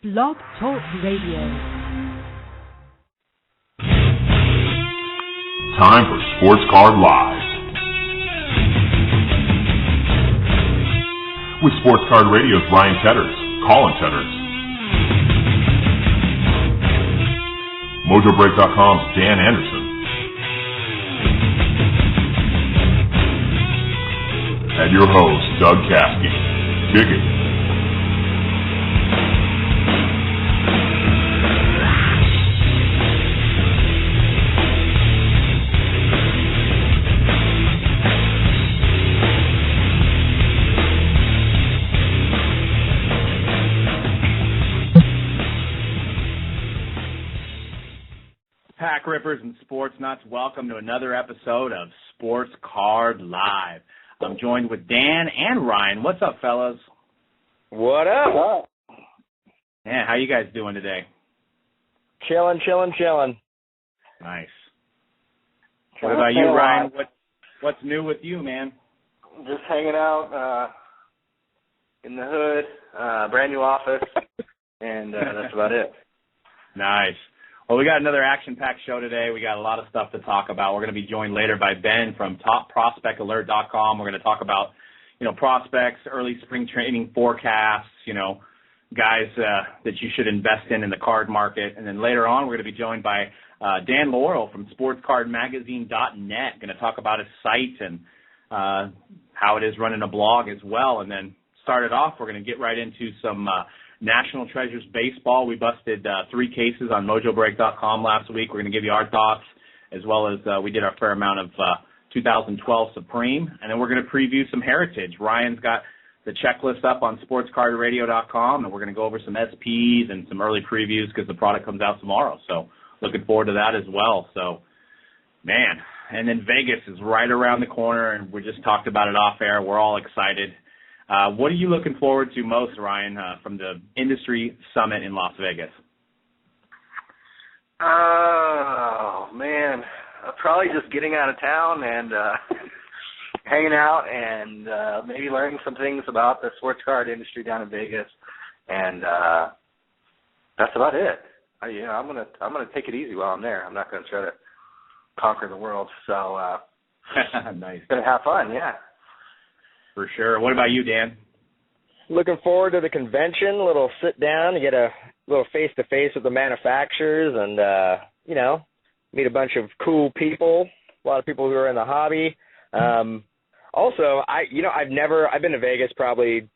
Blog Talk Radio. Time for Sports Card Live. With Sports Card Radio's Ryan Tetters, Colin Tetters, MojoBreak.com's Dan Anderson, and your host, Doug Caskey. Dig it. Pack Rippers and Sports Nuts, welcome to another episode of Sports Card Live. I'm joined with Dan and Ryan. What's up, fellas? What up? Yeah, how you guys doing today? Chilling. Nice. What about you, Ryan? What's new with you, man? Just hanging out in the hood, brand new office, and that's about it. Nice. Well, we got another action-packed show today. We got a lot of stuff to talk about. We're going to be joined later by Ben from TopProspectAlert.com. We're going to talk about, prospects, early spring training forecasts, guys that you should invest in the card market. And then later on, we're going to be joined by Dan Laurel from SportsCardMagazine.net. Going to talk about his site and how it is running a blog as well. And then start it off, we're going to get right into some National Treasures baseball. We busted 3 cases on MojoBreak.com last week. We're going to give you our thoughts, as well as we did our fair amount of 2012 Supreme. And then we're going to preview some Heritage. Ryan's got the checklist up on SportsCardRadio.com, and we're going to go over some SPs and some early previews because the product comes out tomorrow. So looking forward to that as well. So, man. And then Vegas is right around the corner, and we just talked about it off air. We're all excited. What are you looking forward to most, Ryan, from the industry summit in Las Vegas? Oh, man. Probably just getting out of town and hanging out and maybe learning some things about the sports card industry down in Vegas. And that's about it. I'm gonna take it easy while I'm there. I'm not going to try to conquer the world. So nice. Gonna have fun, yeah. For sure. What about you, Dan? Looking forward to the convention, a little sit down, get a little face-to-face with the manufacturers and, meet a bunch of cool people, a lot of people who are in the hobby. Also, I've been to Vegas probably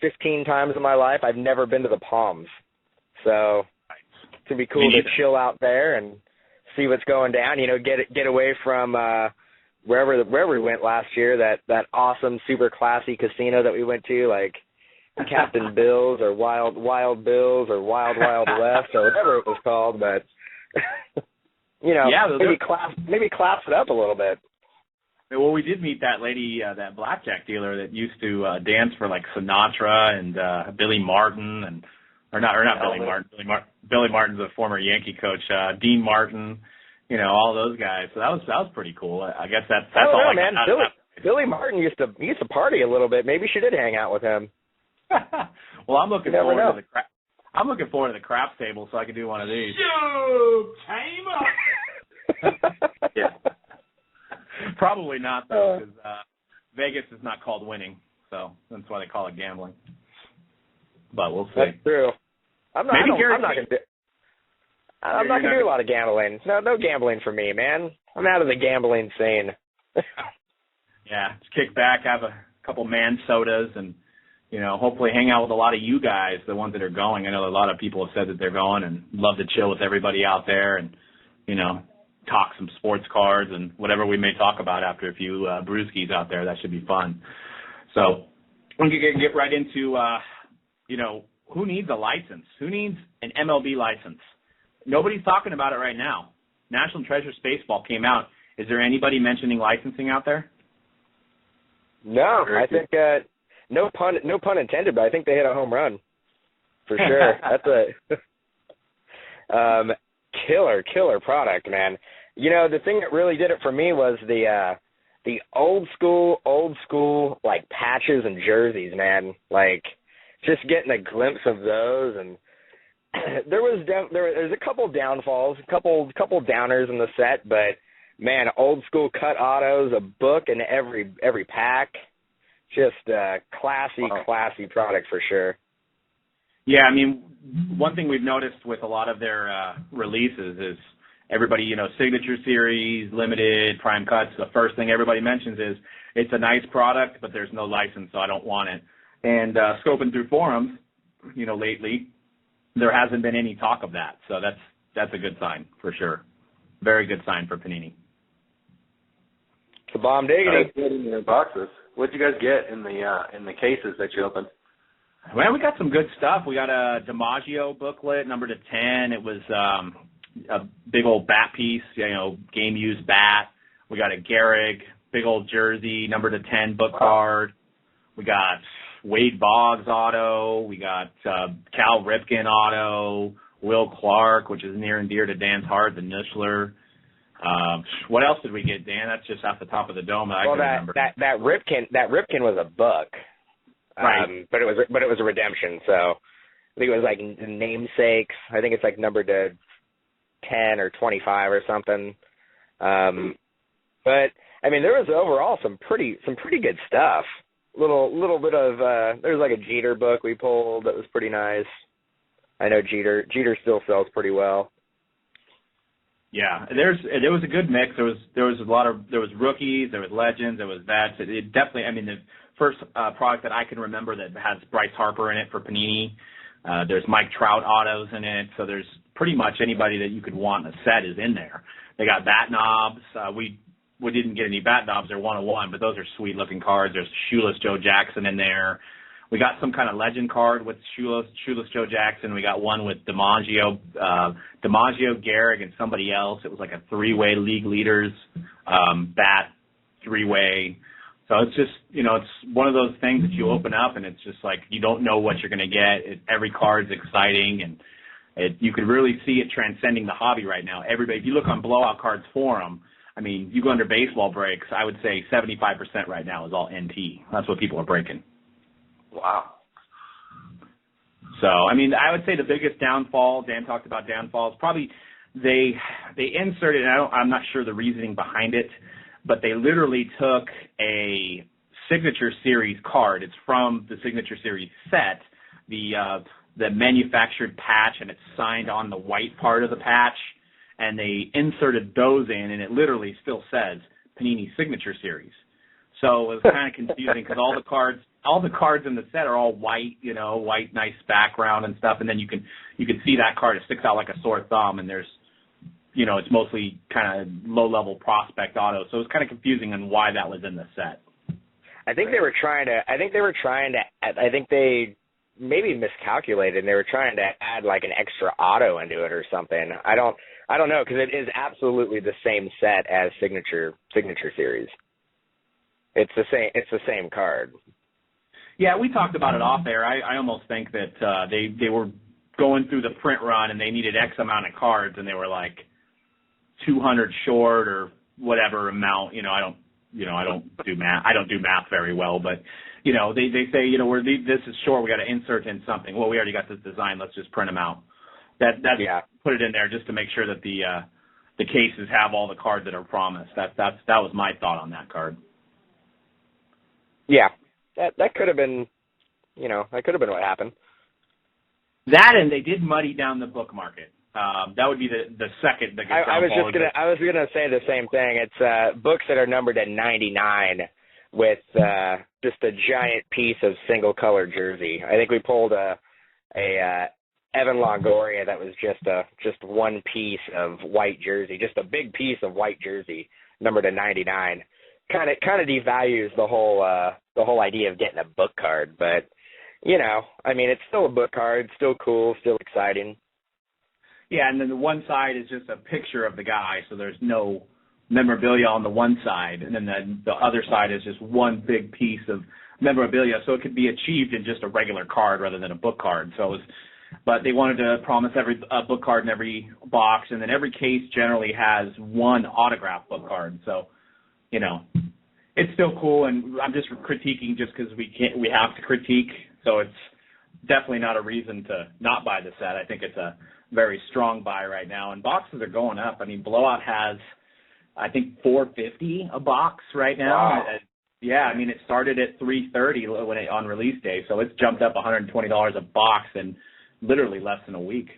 15 times in my life. I've never been to the Palms. So it's going to be cool to chill out there and see what's going down, get away from wherever we went last year, that awesome, super classy casino that we went to, like Captain Bill's or Wild Bill's or Wild West or whatever it was called, but maybe class it up a little bit. Well, we did meet that lady, that blackjack dealer that used to dance for like Sinatra and Billy Martin Billy Martin's a former Yankee coach, Dean Martin. All those guys. So that was pretty cool. I guess that's all I got out of that. Billy Martin used to party a little bit. Maybe she did hang out with him. Well, I'm looking forward to the craps table so I can do one of these. Yo, time up. Yeah. Probably not though, because Vegas is not called winning, so that's why they call it gambling. But we'll see. That's true. I'm not going to do a lot of gambling. No gambling for me, man. I'm out of the gambling scene. Yeah, just kick back, have a couple man sodas, and, hopefully hang out with a lot of you guys, the ones that are going. I know a lot of people have said that they're going and love to chill with everybody out there and, talk some sports cards and whatever we may talk about after a few brewskis out there. That should be fun. So we can get right into, who needs a license? Who needs an MLB license? Nobody's talking about it right now. National Treasures Baseball came out. Is there anybody mentioning licensing out there? No, I think no pun intended, but I think they hit a home run for sure. That's a killer product, man. The thing that really did it for me was the old school like patches and jerseys, man. Like just getting a glimpse of those and there's a couple downfalls, a couple downers in the set, but man, old school cut autos, a book in every pack, just classy product for sure. Yeah, I mean, one thing we've noticed with a lot of their releases is everybody, Signature Series, Limited, Prime Cuts, the first thing everybody mentions is it's a nice product, but there's no license, so I don't want it. And scoping through forums, lately, there hasn't been any talk of that, so that's a good sign for sure. Very good sign for Panini. It's a bomb diggity. In your boxes. What'd you guys get in the cases that you opened? Well, we got some good stuff. We got a DiMaggio booklet, number to 10. It was a big old bat piece, game used bat. We got a Gehrig, big old jersey, number to 10 book card. We got Wade Boggs auto. We got Cal Ripken auto. Will Clark, which is near and dear to Dan's heart, the Nuschler. What else did we get, Dan? That's just off the top of the dome that I can remember. That Ripken was a book. Right. But it was a redemption, so I think it was like namesakes. I think it's like numbered to 10 or 25 or something. But I mean, there was overall some pretty good stuff. Little bit of there was like a Jeter book we pulled that was pretty nice. I know Jeter still sells pretty well. Yeah, there was a good mix. There was rookies, there was legends, there was vets. It definitely, I mean, the first product that I can remember that has Bryce Harper in it for Panini. There's Mike Trout autos in it, so there's pretty much anybody that you could want in a set is in there. They got bat knobs. We didn't get any bat knobs. They're 101, but those are sweet looking cards. There's Shoeless Joe Jackson in there. We got some kind of legend card with Shoeless Joe Jackson. We got one with DiMaggio, Gehrig, and somebody else. It was like a three-way league leaders bat three-way. So it's just, it's one of those things that you open up and it's just like you don't know what you're going to get. Every card's exciting, and you could really see it transcending the hobby right now. Everybody, if you look on Blowout Cards Forum, I mean, you go under baseball breaks, I would say 75% right now is all NT. That's what people are breaking. Wow. So, I mean, I would say the biggest downfall, Dan talked about downfalls, probably they inserted, and I'm not sure the reasoning behind it, but they literally took a Signature Series card. It's from the Signature Series set, the manufactured patch, and it's signed on the white part of the patch, and they inserted those in, and it literally still says Panini Signature Series. So it was kind of confusing because all the cards in the set are all white, white, nice background and stuff, and then you can see that card. It sticks out like a sore thumb, and there's, it's mostly kind of low-level prospect auto. So it was kind of confusing on why that was in the set. I think they maybe miscalculated, and they were trying to add like an extra auto into it or something. I don't know, because it is absolutely the same set as Signature Series. It's the same card. Yeah, we talked about it off air. I almost think that they were going through the print run and they needed X amount of cards, and they were like 200 short or whatever amount. I don't do math. I don't do math very well, but they say this is short. We got to insert in something. Well, we already got this design. Let's just print them out. Put it in there just to make sure that the cases have all the cards that are promised. That was my thought on that card. Yeah, that could have been, what happened. That, and they did muddy down the book market. That would be the second biggest downfall. I was gonna say the same thing. It's books that are numbered at 99 with just a giant piece of single color jersey. I think we pulled a Evan Longoria that was just one piece of white jersey, just a big piece of white jersey numbered at 99. Kind of devalues the whole idea of getting a book card, but I mean, it's still a book card, still cool, still exciting. Yeah, and then the one side is just a picture of the guy, so there's no memorabilia on the one side, and then the other side is just one big piece of memorabilia, so it could be achieved in just a regular card rather than a book card. But they wanted to promise a book card in every box, and then every case generally has one autographed book card. So, it's still cool, and I'm just critiquing just because we have to critique. So definitely not a reason to not buy the set. I think it's a very strong buy right now, and boxes are going up. I mean, Blowout has, I think, $450 a box right now. Wow. Yeah, I mean, it started at $330 on release day, so it's jumped up $120 a box in literally less than a week.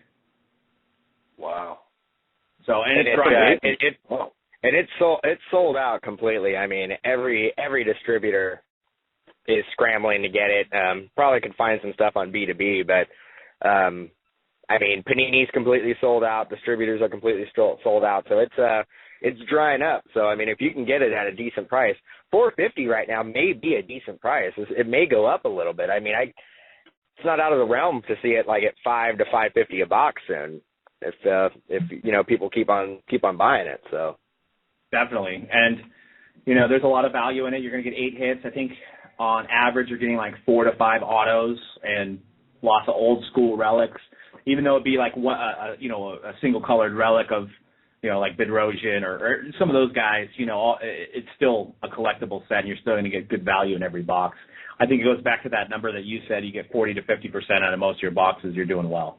Wow. So and it's sold out completely. I mean, every distributor is scrambling to get it. Probably could find some stuff on B2B, but I mean, Panini's completely sold out. Distributors are completely sold out. So it's drying up. So I mean, if you can get it at a decent price, $450 right now may be a decent price. It may go up a little bit. I mean, it's not out of the realm to see it like at $5 to $550 a box soon. If you know, people keep on buying it. So definitely, and you know, there's a lot of value in it. You're going to get 8 hits. I think on average you're getting like 4 to 5 autos and lots of old school relics. Even though it'd be like a single colored relic of, you know, like Bedrosian or some of those guys, you know, it's still a collectible set, and you're still going to get good value in every box. I think it goes back to that number that you said. You get 40 to 50% out of most of your boxes. You're doing well.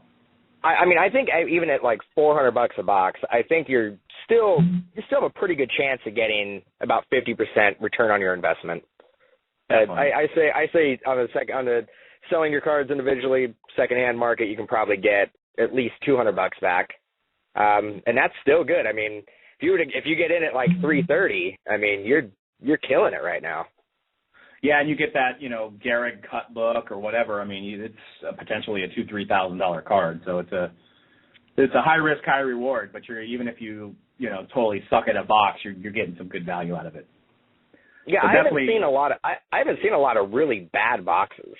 I mean, I think even at like $400 a box, I think you still have a pretty good chance of getting about 50% return on your investment. I say on the selling your cards individually, secondhand market, you can probably get at least $200 back, and that's still good. I mean, if you get in at like $330, I mean, you're killing it right now. Yeah, and you get that, you know, Gehrig cut book or whatever. I mean, it's potentially a $2,000-$3,000 card, so it's a high risk, high reward. But even if you totally suck at a box, you're getting some good value out of it. Yeah, so I haven't seen a lot of really bad boxes.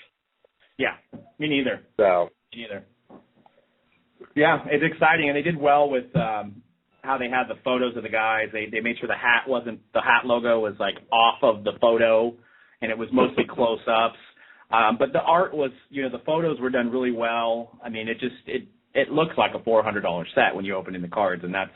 Yeah, me neither. So me neither. Yeah, it's exciting, and they did well with how they had the photos of the guys. They made sure the hat logo was like off of the photo, and it was mostly close-ups. But the art was, the photos were done really well. I mean, it looks like a $400 set when you open in the cards, and that's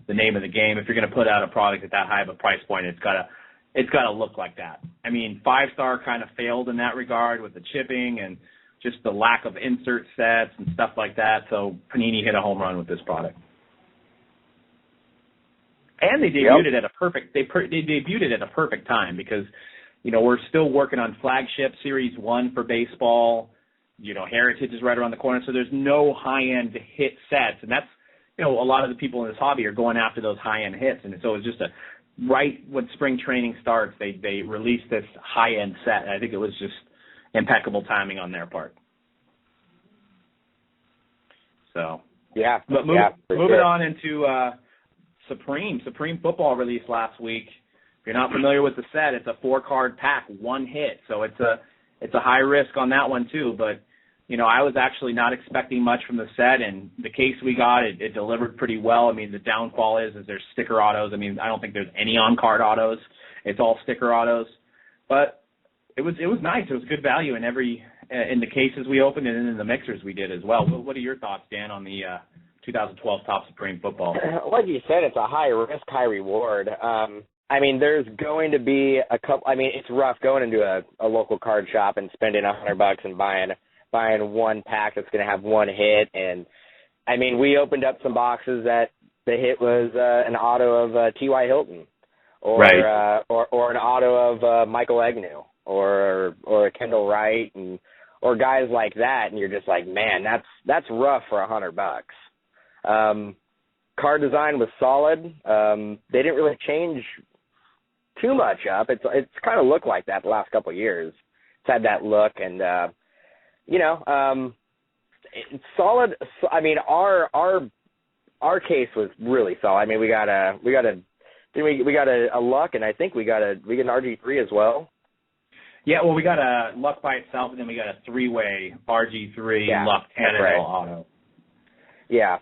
the name of the game. If you're going to put out a product at that high of a price point, it's got to look like that. I mean, 5-Star kind of failed in that regard with the chipping and just the lack of insert sets and stuff like that. So Panini hit a home run with this product. And they debuted it at a perfect. They debuted it at a perfect time because, we're still working on Flagship Series 1 for baseball. Heritage is right around the corner, so there's no high-end hit sets, and that's, a lot of the people in this hobby are going after those high-end hits, and so it's just right when spring training starts, they released this high-end set, and I think it was just impeccable timing on their part. So yeah, but moving on into Supreme Football released last week. If you're not familiar with the set, it's a 4-card pack, 1 hit. So it's a high risk on that one too. But, I was actually not expecting much from the set, and the case we got, it delivered pretty well. I mean, the downfall is there's sticker autos. I mean, I don't think there's any on-card autos. It's all sticker autos. But it was nice. It was good value in in the cases we opened and in the mixers we did as well. What are your thoughts, Dan, on the 2012 Top Supreme Football? Like you said, it's a high risk, high reward. I mean, there's going to be a couple. I mean, it's rough going into a local card shop and spending $100 and buying one pack that's going to have 1 hit. And I mean, we opened up some boxes that the hit was an auto of T.Y. Hilton, or right. or an auto of Michael Agnew, or a Kendall Wright, or guys like that. And you're just like, man, that's rough for $100. Card design was solid. They didn't really change too much up. It's kind of looked like that the last couple of years. It's had that look, and it's solid. I mean, our case was really solid. I mean, we got a Luck, and I think we got an RG3 as well. Yeah, well, we got a Luck by itself, and then we got a 3-way RG3 Luck Tannehill auto. Yeah.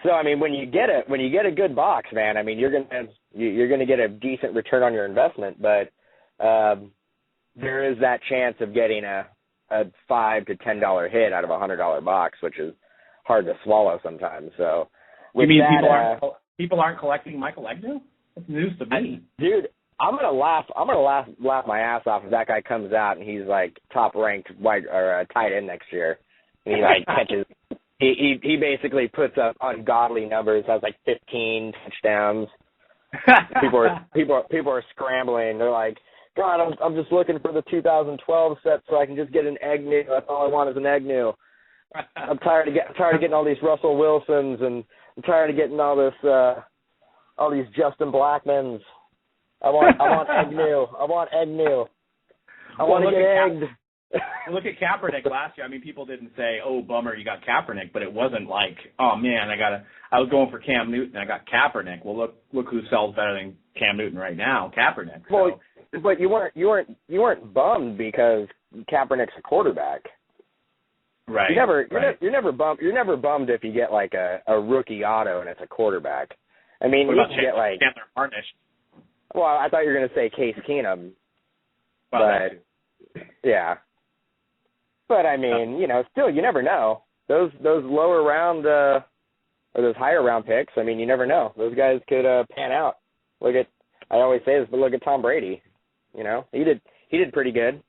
So I mean, when you get a good box, man, I mean, you're gonna get a decent return on your investment, but there is that chance of getting a $5 to $10 hit out of a $100 box, which is hard to swallow sometimes. So, you mean people aren't collecting Michael Agnew? That's news to me, dude. I'm gonna laugh my ass off if that guy comes out and he's like top ranked wide or tight end next year, and he like catches. He basically puts up ungodly numbers, has like 15 touchdowns. People are scrambling. They're like, God, I'm just looking for the 2012 set so I can just get an Agnew. That's all I want is an Agnew. I'm tired of getting all these Russell Wilsons, and I'm tired of getting all these Justin Blackmons. I want Agnew. I want Agnew. I want to get egged. Look at Kaepernick last year. I mean, people didn't say, "Oh, bummer, you got Kaepernick," but it wasn't like, "Oh man, I was going for Cam Newton, I got Kaepernick." Well, look who sells better than Cam Newton right now, Kaepernick. So. Well, but you weren't bummed because Kaepernick's a quarterback. Right. You're never bummed if you get like a rookie auto and it's a quarterback. I mean, what you about can get like Chandler Harnish? Well, I thought you were going to say Case Keenum. Well, but yeah. But I mean, still you never know. Those lower round or those higher round picks, I mean, you never know. Those guys could pan out. I always say this, but look at Tom Brady. He did pretty good.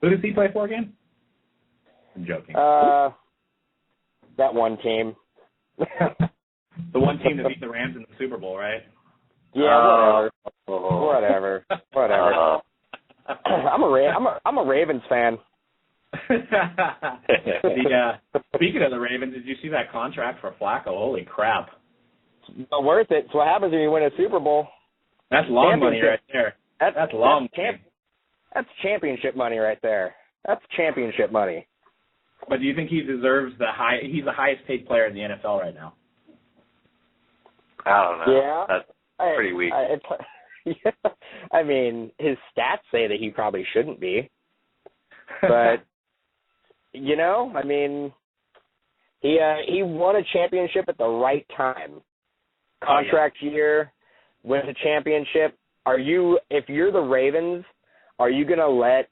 Who does he play for again? I'm joking. That one team. The one team that beat the Rams in the Super Bowl, right? Yeah, whatever. I'm a Ravens fan. Speaking of the Ravens, did you see that contract for Flacco? Holy crap! Not worth it. It's what happens when you win a Super Bowl. That's long money right there. That's long. That's championship money right there. That's championship money. But do you think he deserves he's the highest paid player in the NFL right now? I don't know. Yeah. That's pretty weak. I mean, his stats say that he probably shouldn't be. But, I mean, he won a championship at the right time. Contract year, wins a championship. If you're the Ravens, are you going to let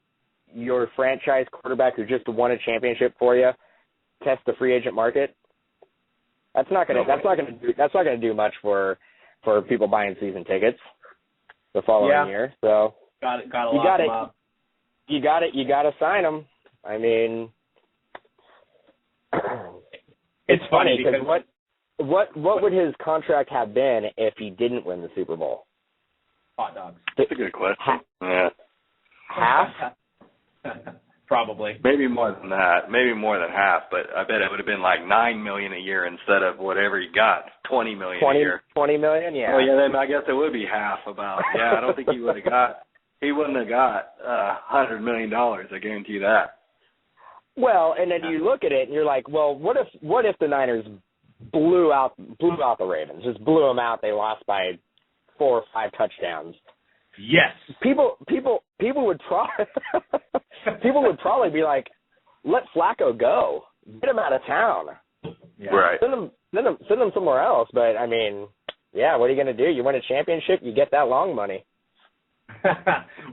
your franchise quarterback who just won a championship for you test the free agent market? That's not going to do much for people buying season tickets the following year. So you got to sign him. I mean, it's funny because what would his contract have been if he didn't win the Super Bowl? Hot dogs. That's a good question. Yeah. Half? Probably. Maybe more than that. Maybe more than half, but I bet it would have been like $9 million a year instead of whatever you got, $20 million a year. $20 million, yeah. Oh yeah, then I guess it would be half about. Yeah, I don't think he wouldn't have got $100 million, I guarantee you that. Well, and then you look at it and you're like, well, what if the Niners blew out the Ravens, just blew them out, they lost by 4 or 5 touchdowns. Yes. People would probably be like, let Flacco go. Get him out of town. Yeah. Right. Send him somewhere else. But I mean, yeah, what are you gonna do? You win a championship, you get that long money.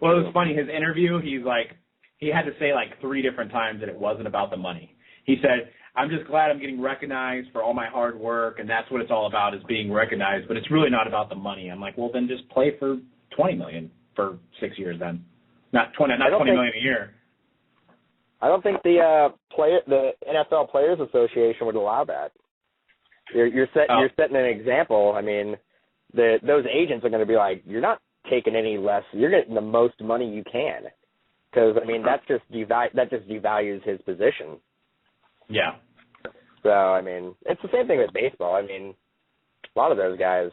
Well, it was funny, his interview, he had to say like 3 different times that it wasn't about the money. He said, I'm just glad I'm getting recognized for all my hard work, and that's what it's all about, is being recognized, but it's really not about the money. I'm like, well, then just play for $20 million for 6 years then. Not $20 million a year. I don't think the NFL Players Association would allow that. You're setting an example. I mean, those agents are going to be like, you're not taking any less. You're getting the most money you can, because I mean that just devalues his position. Yeah. So I mean, it's the same thing with baseball. I mean, a lot of those guys,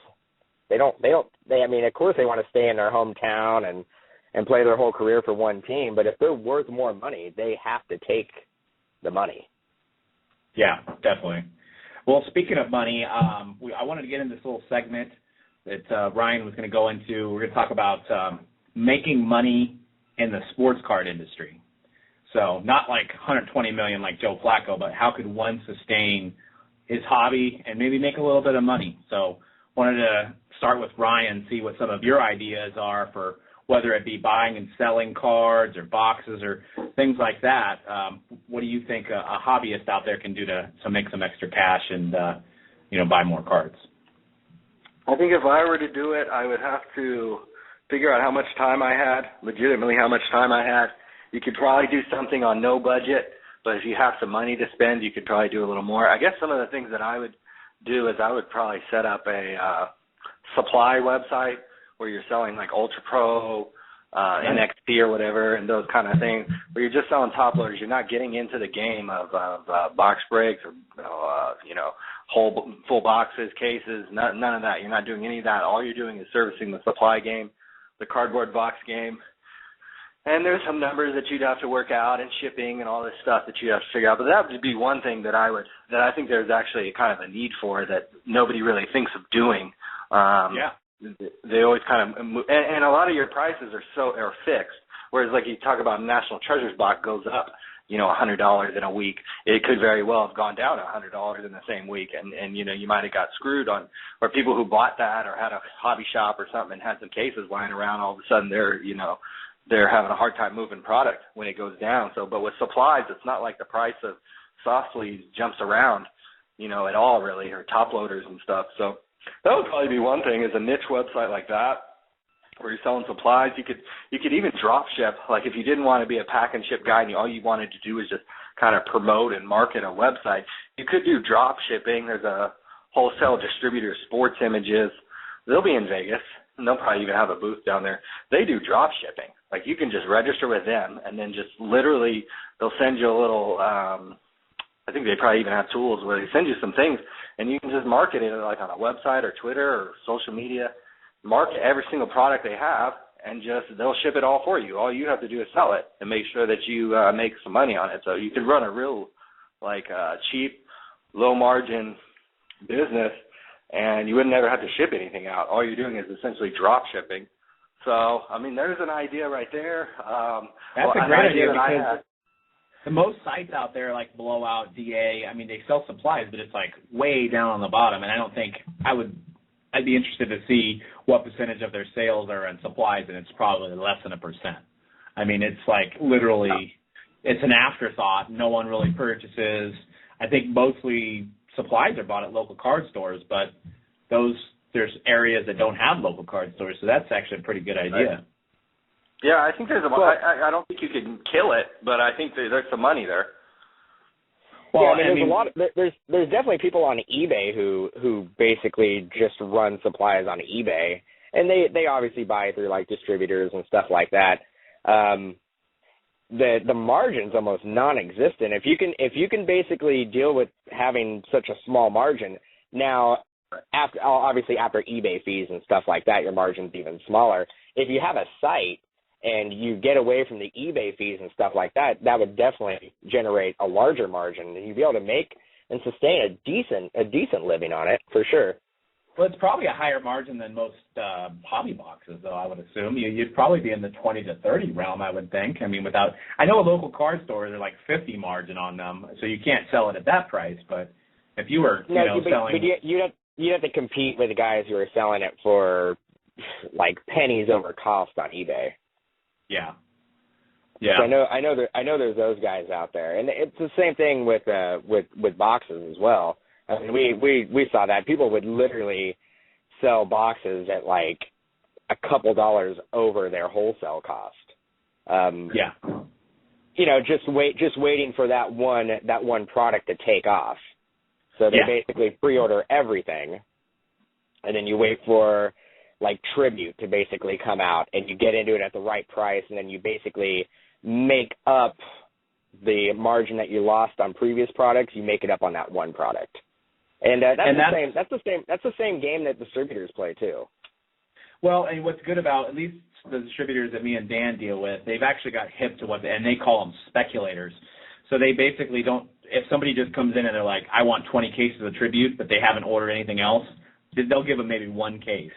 they I mean, of course they want to stay in their hometown and play their whole career for one team, but if they're worth more money, they have to take the money. Yeah, definitely. Well, speaking of money, I wanted to get into this little segment that Ryan was going to go into. We're going to talk about making money in the sports card industry. So not like $120 million like Joe Flacco, but how could one sustain his hobby and maybe make a little bit of money? So wanted to start with Ryan, see what some of your ideas are for whether it be buying and selling cards or boxes or things like that. What do you think a hobbyist out there can do to make some extra cash and buy more cards? I think if I were to do it, I would have to figure out how much time I had, legitimately how much time I had. You could probably do something on no budget, but if you have some money to spend, you could probably do a little more. I guess some of the things that I would do is I would probably set up a supply website where you're selling like Ultra Pro, NXT or whatever, and those kind of things, where you're just selling top loaders. You're not getting into the game of box breaks or whole full boxes, cases, none of that. You're not doing any of that. All you're doing is servicing the supply game, the cardboard box game. And there's some numbers that you'd have to work out and shipping and all this stuff that you'd have to figure out. But that would be one thing that I think there's actually kind of a need for that nobody really thinks of doing. They always kind of move, and a lot of your prices are fixed. Whereas like you talk about National Treasures box goes up, $100 in a week. It could very well have gone down $100 in the same week, and you might have got screwed on, or people who bought that or had a hobby shop or something and had some cases lying around, all of a sudden they're having a hard time moving product when it goes down. So, but with supplies, it's not like the price of soft sleeves jumps around, at all really, or top loaders and stuff. So that would probably be one thing, is a niche website like that where you're selling supplies. You could even drop ship. Like if you didn't want to be a pack and ship guy and all you wanted to do is just kind of promote and market a website, you could do drop shipping. There's a wholesale distributor, Sports Images. They'll be in Vegas, and they'll probably even have a booth down there. They do drop shipping. Like you can just register with them, and then just literally they'll send you a little I think they probably even have tools where they send you some things, and you can just market it like on a website or Twitter or social media. Market every single product they have, and they'll ship it all for you. All you have to do is sell it and make sure that you make some money on it. So you can run a real cheap, low margin business, and you would never have to ship anything out. All you're doing is essentially drop shipping. So I mean, there's an idea right there. That's a great idea because the most sites out there like Blowout, DA, I mean, they sell supplies, but it's like way down on the bottom, and I'd be interested to see what percentage of their sales are in supplies, and it's probably less than 1%. I mean, it's like literally, it's an afterthought. No one really purchases. I think mostly supplies are bought at local card stores, but there's areas that don't have local card stores, so that's actually a pretty good idea. Right. Yeah, I think I don't think you can kill it, but I think there's some money there. Well, there's definitely people on eBay who basically just run supplies on eBay, and they obviously buy through like distributors and stuff like that. The margin's almost non-existent. If you can basically deal with having such a small margin, now after eBay fees and stuff like that, your margin's even smaller. If you have a site and you get away from the eBay fees and stuff like that, that would definitely generate a larger margin, and you'd be able to make and sustain a decent living on it for sure. Well, it's probably a higher margin than most hobby boxes, though, I would assume. You'd probably be in the 20 to 30 realm, I would think. I mean, I know a local card store, they're like 50 margin on them, so you can't sell it at that price. But if you were, selling, but you'd have to compete with the guys who are selling it for like pennies over cost on eBay. Yeah. So I know there's those guys out there, and it's the same thing with boxes as well. I mean, we saw that people would literally sell boxes at like a couple dollars over their wholesale cost. Just waiting for that one product to take off. So they basically pre-order everything, and then you wait for like Tribute to basically come out, and you get into it at the right price, and then you basically make up the margin that you lost on previous products. You make it up on that one product, and that's the same game that distributors play too. Well, and what's good about at least the distributors that me and Dan deal with, they've actually got hip to and they call them speculators. So they basically don't. If somebody just comes in and they're like, I want 20 cases of Tribute, but they haven't ordered anything else, they'll give them maybe one case.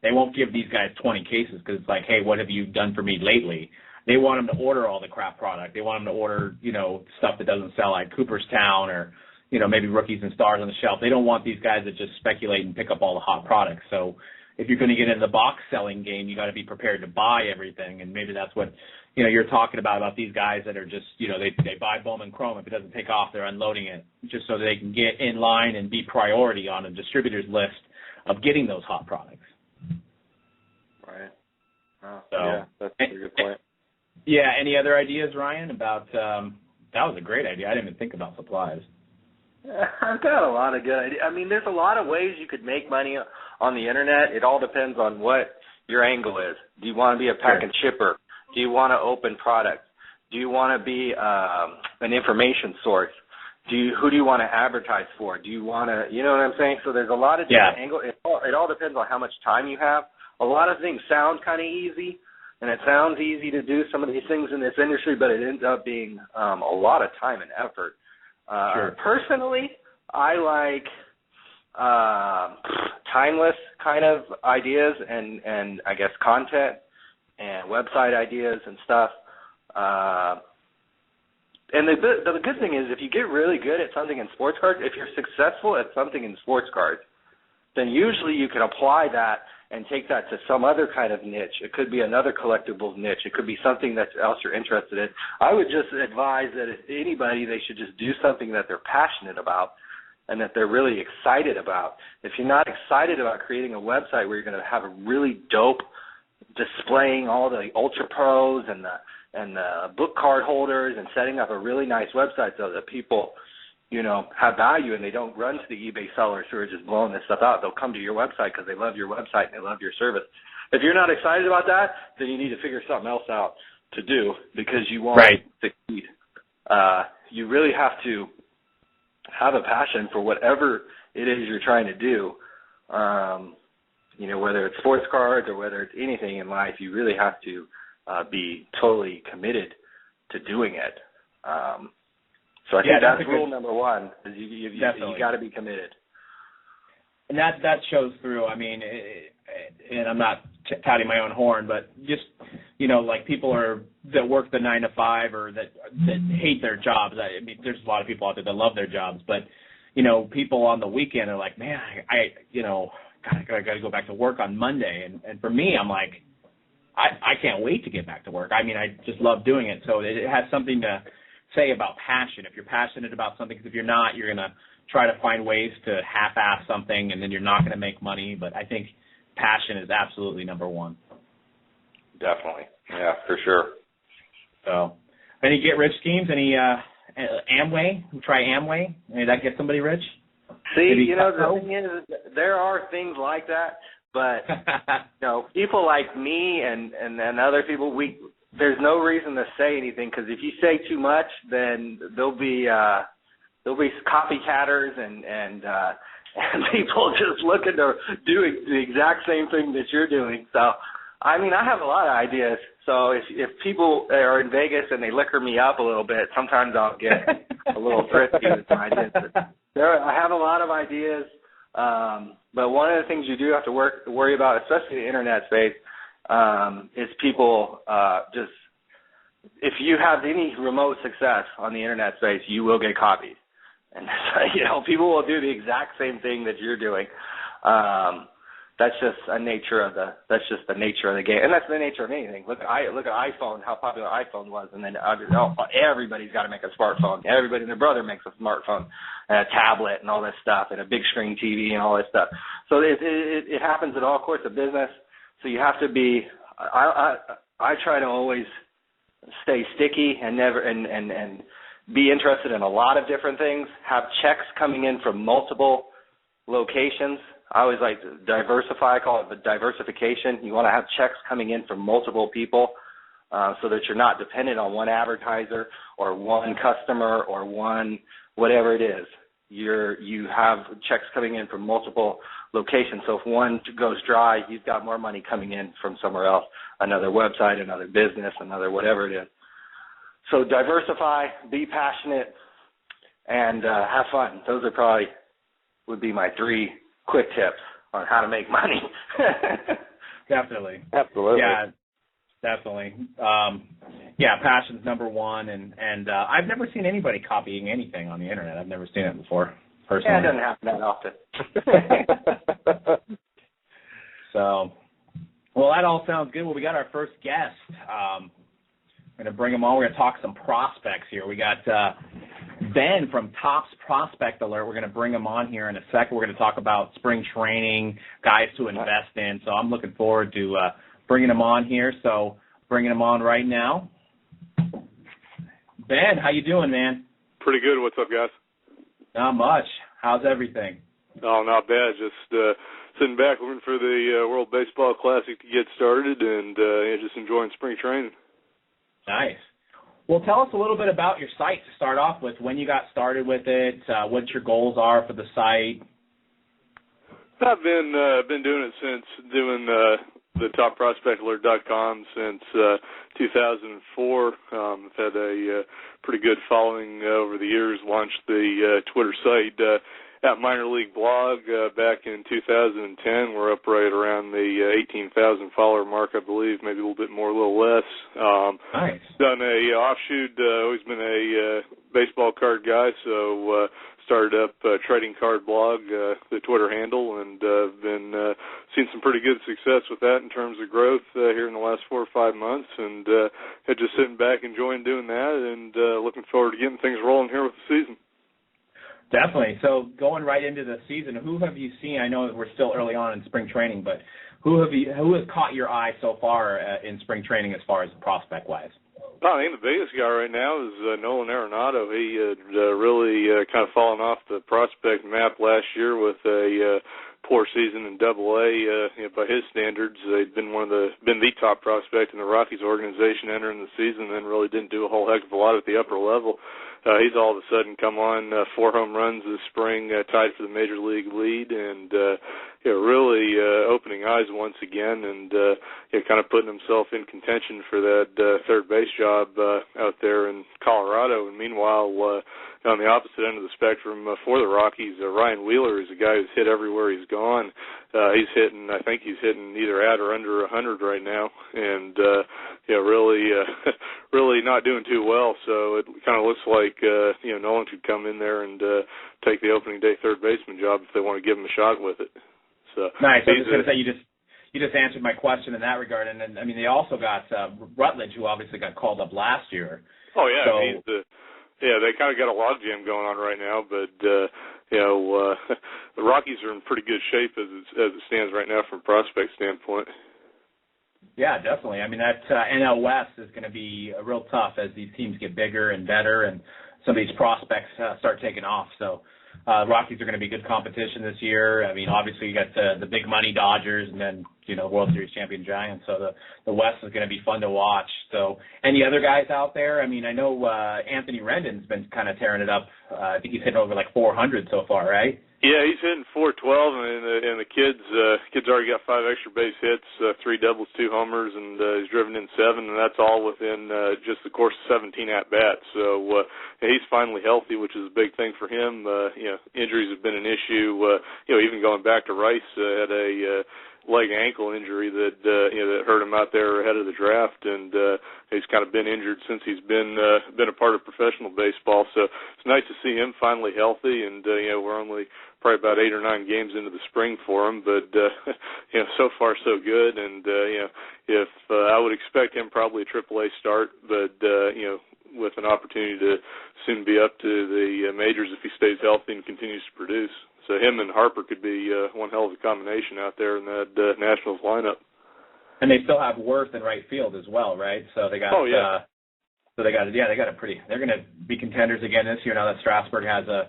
They won't give these guys 20 cases because it's like, hey, what have you done for me lately? They want them to order all the crap product. They want them to order, stuff that doesn't sell, like Cooperstown or, maybe Rookies and Stars on the shelf. They don't want these guys that just speculate and pick up all the hot products. So if you're going to get into the box selling game, you got to be prepared to buy everything. And maybe that's what, you're talking about these guys that are just, they buy Bowman Chrome. If it doesn't take off, they're unloading it just so they can get in line and be priority on a distributor's list of getting those hot products. So, yeah, that's a good point. Yeah. Any other ideas, Ryan? About that was a great idea. I didn't even think about supplies. I've got a lot of good ideas. I mean, there's a lot of ways you could make money on the internet. It all depends on what your angle is. Do you want to be a pack and shipper? Do you want to open products? Do you want to be an information source? Who do you want to advertise for? Do you want to, you know what I'm saying? So there's a lot of different angles. It all depends on how much time you have. A lot of things sound kind of easy, and it sounds easy to do some of these things in this industry, but it ends up being a lot of time and effort. Personally, I like timeless kind of ideas and I guess content and website ideas and stuff. And the good thing is if you get really good at something in sports cards, if you're successful at something in sports cards, then usually you can apply that and take that to some other kind of niche. It could be another collectibles niche. It could be something else you're interested in. I would just advise that if anybody, they should just do something that they're passionate about and that they're really excited about. If you're not excited about creating a website where you're going to have a really dope displaying all the Ultra Pros and the book card holders and setting up a really nice website so that people, you know, have value and they don't run to the eBay sellers who are just blowing this stuff out. They'll come to your website because they love your website and they love your service. If you're not excited about that, then you need to figure something else out to do because you won't succeed. You really have to have a passion for whatever it is you're trying to do. You know, whether it's sports cards or whether it's anything in life, you really have to be totally committed to doing it. So I think that's rule number one, is you got to be committed. And that shows through. I mean, and I'm not touting my own horn, but just, you know, like people that work the 9 to 5 or that hate their jobs. I mean, there's a lot of people out there that love their jobs, but, you know, people on the weekend are like, man, I got to go back to work on Monday. And for me, I'm like, I can't wait to get back to work. I mean, I just love doing it. So it has something to say about passion. If you're passionate about something, because if you're not, you're going to try to find ways to half-ass something, and then you're not going to make money. But I think passion is absolutely number one. Definitely. Yeah, for sure. So any get-rich schemes? Any Amway? Try Amway? Did that get somebody rich? See, you know, the thing is, there are things like that, but, you know, people like me and other people, there's no reason to say anything, because if you say too much, then there'll be copycatters and people just looking to do the exact same thing that you're doing. So, I mean, I have a lot of ideas. So if people are in Vegas and they liquor me up a little bit, sometimes I'll get a little thrifty with my ideas. I have a lot of ideas, but one of the things you do have to worry about, especially in the internet space, is people just, if you have any remote success on the internet space, you will get copied. And, you know, people will do the exact same thing that you're doing. That's just the nature of the game, and that's the nature of anything. Look at iPhone, how popular iPhone was, and then everybody's got to make a smartphone. Everybody and their brother makes a smartphone, and a tablet, and all this stuff, and a big screen TV, and all this stuff. So it happens at all course of business. So you have to be. I try to always stay sticky and never and be interested in a lot of different things. Have checks coming in from multiple locations. I always like to diversify. I call it the diversification. You want to have checks coming in from multiple people so that you're not dependent on one advertiser or one customer or one whatever it is. You have checks coming in from multiple locations. So if one goes dry, you've got more money coming in from somewhere else, another website, another business, another whatever it is. So diversify, be passionate, and have fun. Those would be my 3 quick tips on how to make money. Definitely. Absolutely. Yeah, definitely. Passion's number one, and I've never seen anybody copying anything on the internet. I've never seen it before, personally. Yeah, it doesn't happen that often. So, well, that all sounds good. Well, we got our first guest. We're going to bring him on. We're going to talk some prospects here. We got Ben from Topps Prospect Alert. We're going to bring him on here in a second. We're going to talk about spring training, guys to invest in. So I'm looking forward to bringing him on here. So bringing him on right now. Ben, how you doing, man? Pretty good. What's up, guys? Not much. How's everything? Oh, not bad. Just sitting back looking for the World Baseball Classic to get started and just enjoying spring training. Nice. Well, tell us a little bit about your site to start off with, when you got started with it, what your goals are for the site. I've been doing it since doing the topprospectalert.com since 2004. I've had a pretty good following over the years. Launched the Twitter site at Minor League Blog back in 2010. We're up right around the 18,000 follower mark, I believe, maybe a little bit more, a little less. Nice. Done a offshoot, always been a baseball card guy, so started up Trading Card Blog, the Twitter handle, and been seeing some pretty good success with that in terms of growth here in the last 4 or 5 months, and just sitting back enjoying doing that and looking forward to getting things rolling here with the season. Definitely. So going right into the season, who have you seen? I know we're still early on in spring training, but who has caught your eye so far in spring training as far as prospect-wise? I think the biggest guy right now is Nolan Arenado. He had really kind of fallen off the prospect map last year with a poor season in Double-A. By his standards, he'd been the top prospect in the Rockies organization entering the season, and really didn't do a whole heck of a lot at the upper level. He's all of a sudden come on 4 home runs this spring, tied for the major league lead, and really opening eyes once again, and kind of putting himself in contention for that third base job out there in Colorado. And meanwhile, on the opposite end of the spectrum for the Rockies, Ryan Wheeler is a guy who's hit everywhere he's gone. I think he's hitting either at or under 100 right now, and really not doing too well. So it kind of looks like Nolan could come in there and take the opening day third baseman job if they want to give him a shot with it. So nice. I was just going to say you just answered my question in that regard, and I mean they also got Rutledge, who obviously got called up last year. Oh yeah, so, they kind of got a logjam going on right now, but the Rockies are in pretty good shape as it stands right now from a prospect standpoint. Yeah, definitely. I mean, that NL West is going to be real tough as these teams get bigger and better and some of these prospects start taking off. So Rockies are going to be good competition this year. I mean, obviously you got the big money Dodgers and then, World Series champion Giants. So the West is going to be fun to watch. So any other guys out there? I mean, I know Anthony Rendon's been kind of tearing it up. I think he's hitting over like 400 so far, right? Yeah, he's hitting 412, and the kid's already got 5 extra base hits, 3 doubles, 2 homers, and he's driven in 7, and that's all within just the course of 17 at-bats. So he's finally healthy, which is a big thing for him. Injuries have been an issue. Even going back to Rice, had a leg ankle injury that hurt him out there ahead of the draft, and he's kind of been injured since he's been a part of professional baseball. So it's nice to see him finally healthy, and we're only probably about 8 or 9 games into the spring for him, but so far so good. And if I would expect him probably a AAA start, but with an opportunity to soon be up to the majors if he stays healthy and continues to produce. So him and Harper could be one hell of a combination out there in that Nationals lineup. And they still have Worth in right field as well, right? So they got. Oh yeah. They got a pretty. They're going to be contenders again this year now that Strasburg has a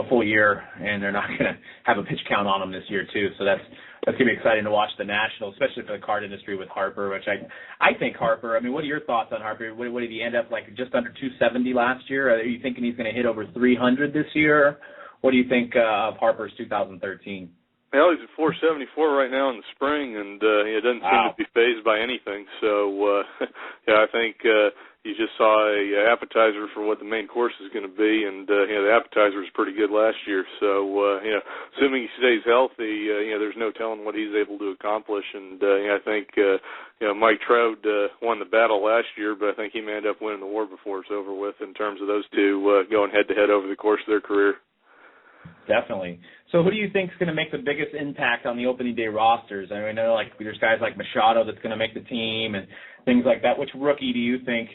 full year, and they're not going to have a pitch count on them this year too. So that's going to be exciting to watch the Nationals, especially for the card industry with Harper. Which I think Harper. I mean, what are your thoughts on Harper? What did he end up like? Just under 270 last year? Are you thinking he's going to hit over 300 this year? What do you think of Harper's 2013? Well, he's at 474 right now in the spring, and he doesn't seem to be fazed by anything. So, I think you just saw a appetizer for what the main course is going to be, and the appetizer was pretty good last year. So, assuming he stays healthy, there's no telling what he's able to accomplish. And I think Mike Trout won the battle last year, but I think he may end up winning the war before it's over with in terms of those two going head to head over the course of their career. Definitely. So who do you think is going to make the biggest impact on the opening day rosters? I mean, I know like there's guys like Machado that's going to make the team and things like that. Which rookie do you think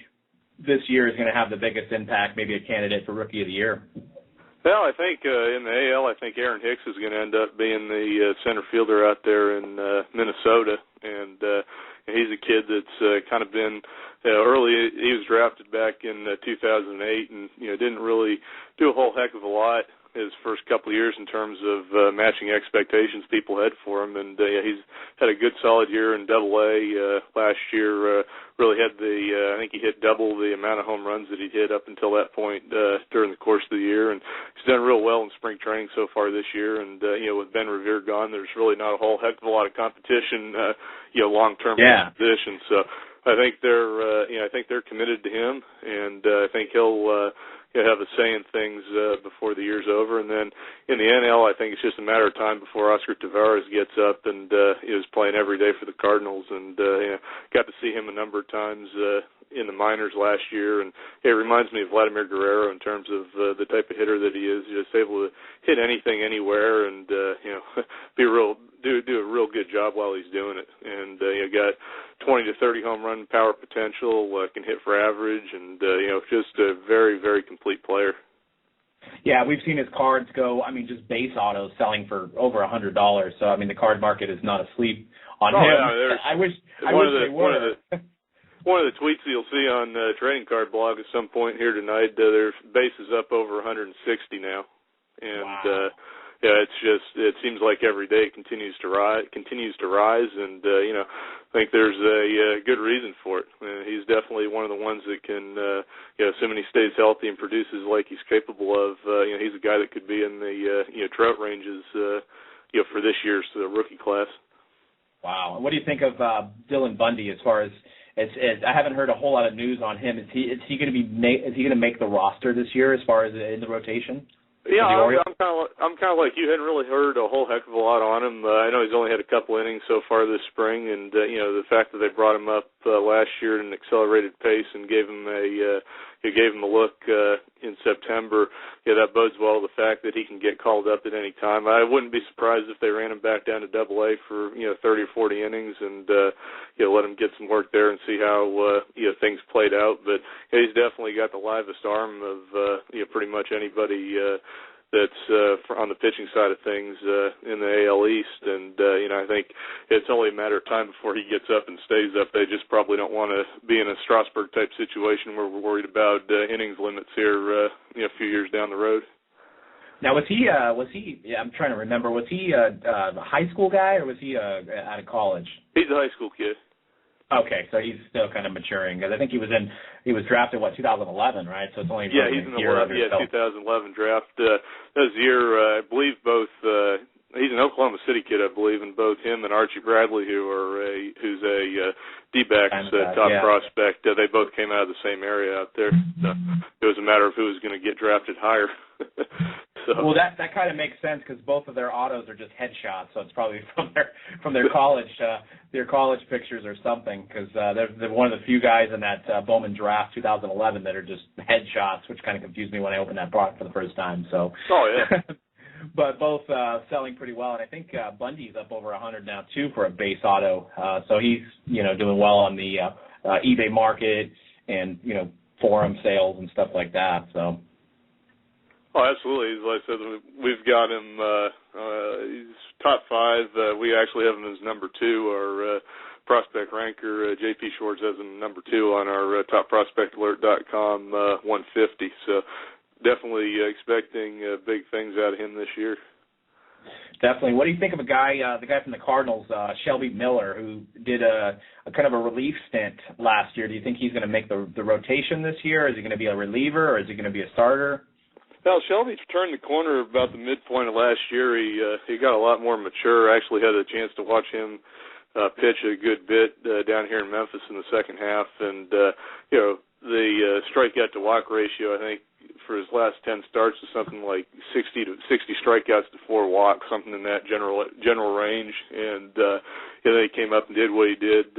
this year is going to have the biggest impact, maybe a candidate for Rookie of the Year? Well, I think in the AL, I think Aaron Hicks is going to end up being the center fielder out there in Minnesota. And, he's a kid that's kind of been early. He was drafted back in 2008, and didn't really do a whole heck of a lot his first couple of years in terms of matching expectations people had for him, and he's had a good solid year in Double-A last year. Really had I think he hit double the amount of home runs that he hit up until that point during the course of the year, and he's done real well in spring training so far this year. And with Ben Revere gone, there's really not a whole heck of a lot of competition, long-term position. So I think they're committed to him, and I think he'll have a say in things before the year's over. And then in the NL, I think it's just a matter of time before Oscar Taveras gets up and is playing every day for the Cardinals. And got to see him a number of times in the minors last year, and it reminds me of Vladimir Guerrero in terms of the type of hitter that he is. He's just able to hit anything, anywhere, and do a real good job while he's doing it. And got 20 to 30 home run power potential, can hit for average, and just a very, very complete player. Yeah, we've seen his cards go, just base autos selling for over $100. So, the card market is not asleep on him. Yeah, I wish they were. One of the tweets you'll see on Trading Card Blog at some point here tonight, their base is up over 160 now. And, wow. It seems like every day it continues to rise, and I think there's a good reason for it. He's definitely one of the ones that can, assuming he stays healthy and produces like he's capable of, he's a guy that could be in the Trout ranges, for this year's rookie class. Wow. What do you think of Dylan Bundy as far as I haven't heard a whole lot of news on him. Is he going to make the roster this year as far as in the rotation? Yeah, I'm kind of like you. Hadn't really heard a whole heck of a lot on him. I know he's only had a couple innings so far this spring, and the fact that they brought him up last year at an accelerated pace and gave him a look in September. Yeah, that bodes well the fact that he can get called up at any time. I wouldn't be surprised if they ran him back down to Double-A for 30 or 40 innings and let him get some work there and see how things played out. But he's definitely got the livest arm of pretty much anybody that's on the pitching side of things in the AL East, and I think it's only a matter of time before he gets up and stays up. They just probably don't want to be in a Strasburg type situation where we're worried about innings limits here a few years down the road. Now, was he? Yeah, I'm trying to remember. Was he a high school guy or was he out of college? He's a high school kid. Okay, so he's still kind of maturing because I think he was drafted 2011, right? So it's only he's in the 2011 draft. That was the year I believe both. He's an Oklahoma City kid, I believe, and both him and Archie Bradley, who's a D-backs top prospect, they both came out of the same area out there. So it was a matter of who was going to get drafted higher. So. Well, that kind of makes sense because both of their autos are just headshots, so it's probably from their college pictures or something. Because they're one of the few guys in that Bowman draft 2011 that are just headshots, which kind of confused me when I opened that product for the first time. So. Oh yeah. But both selling pretty well, and I think Bundy's up over 100 now too for a base auto. So he's doing well on the eBay market and forum sales and stuff like that. So. Oh, absolutely. Like I said, we've got him. He's top 5. We actually have him as number 2. Our prospect ranker, J.P. Schwartz, has him number 2 on our topprospectalert.com 150. So definitely expecting big things out of him this year. Definitely. What do you think of the guy from the Cardinals, Shelby Miller, who did a kind of a relief stint last year? Do you think he's going to make the rotation this year? Is he going to be a reliever, or is he going to be a starter? Well, Shelby's turned the corner about the midpoint of last year. He got a lot more mature. I actually had a chance to watch him pitch a good bit down here in Memphis in the second half, and the strikeout to walk ratio, I think, for his last 10 starts is something like 60 strikeouts to 4 walks, something in that general range. And he came up and did what he did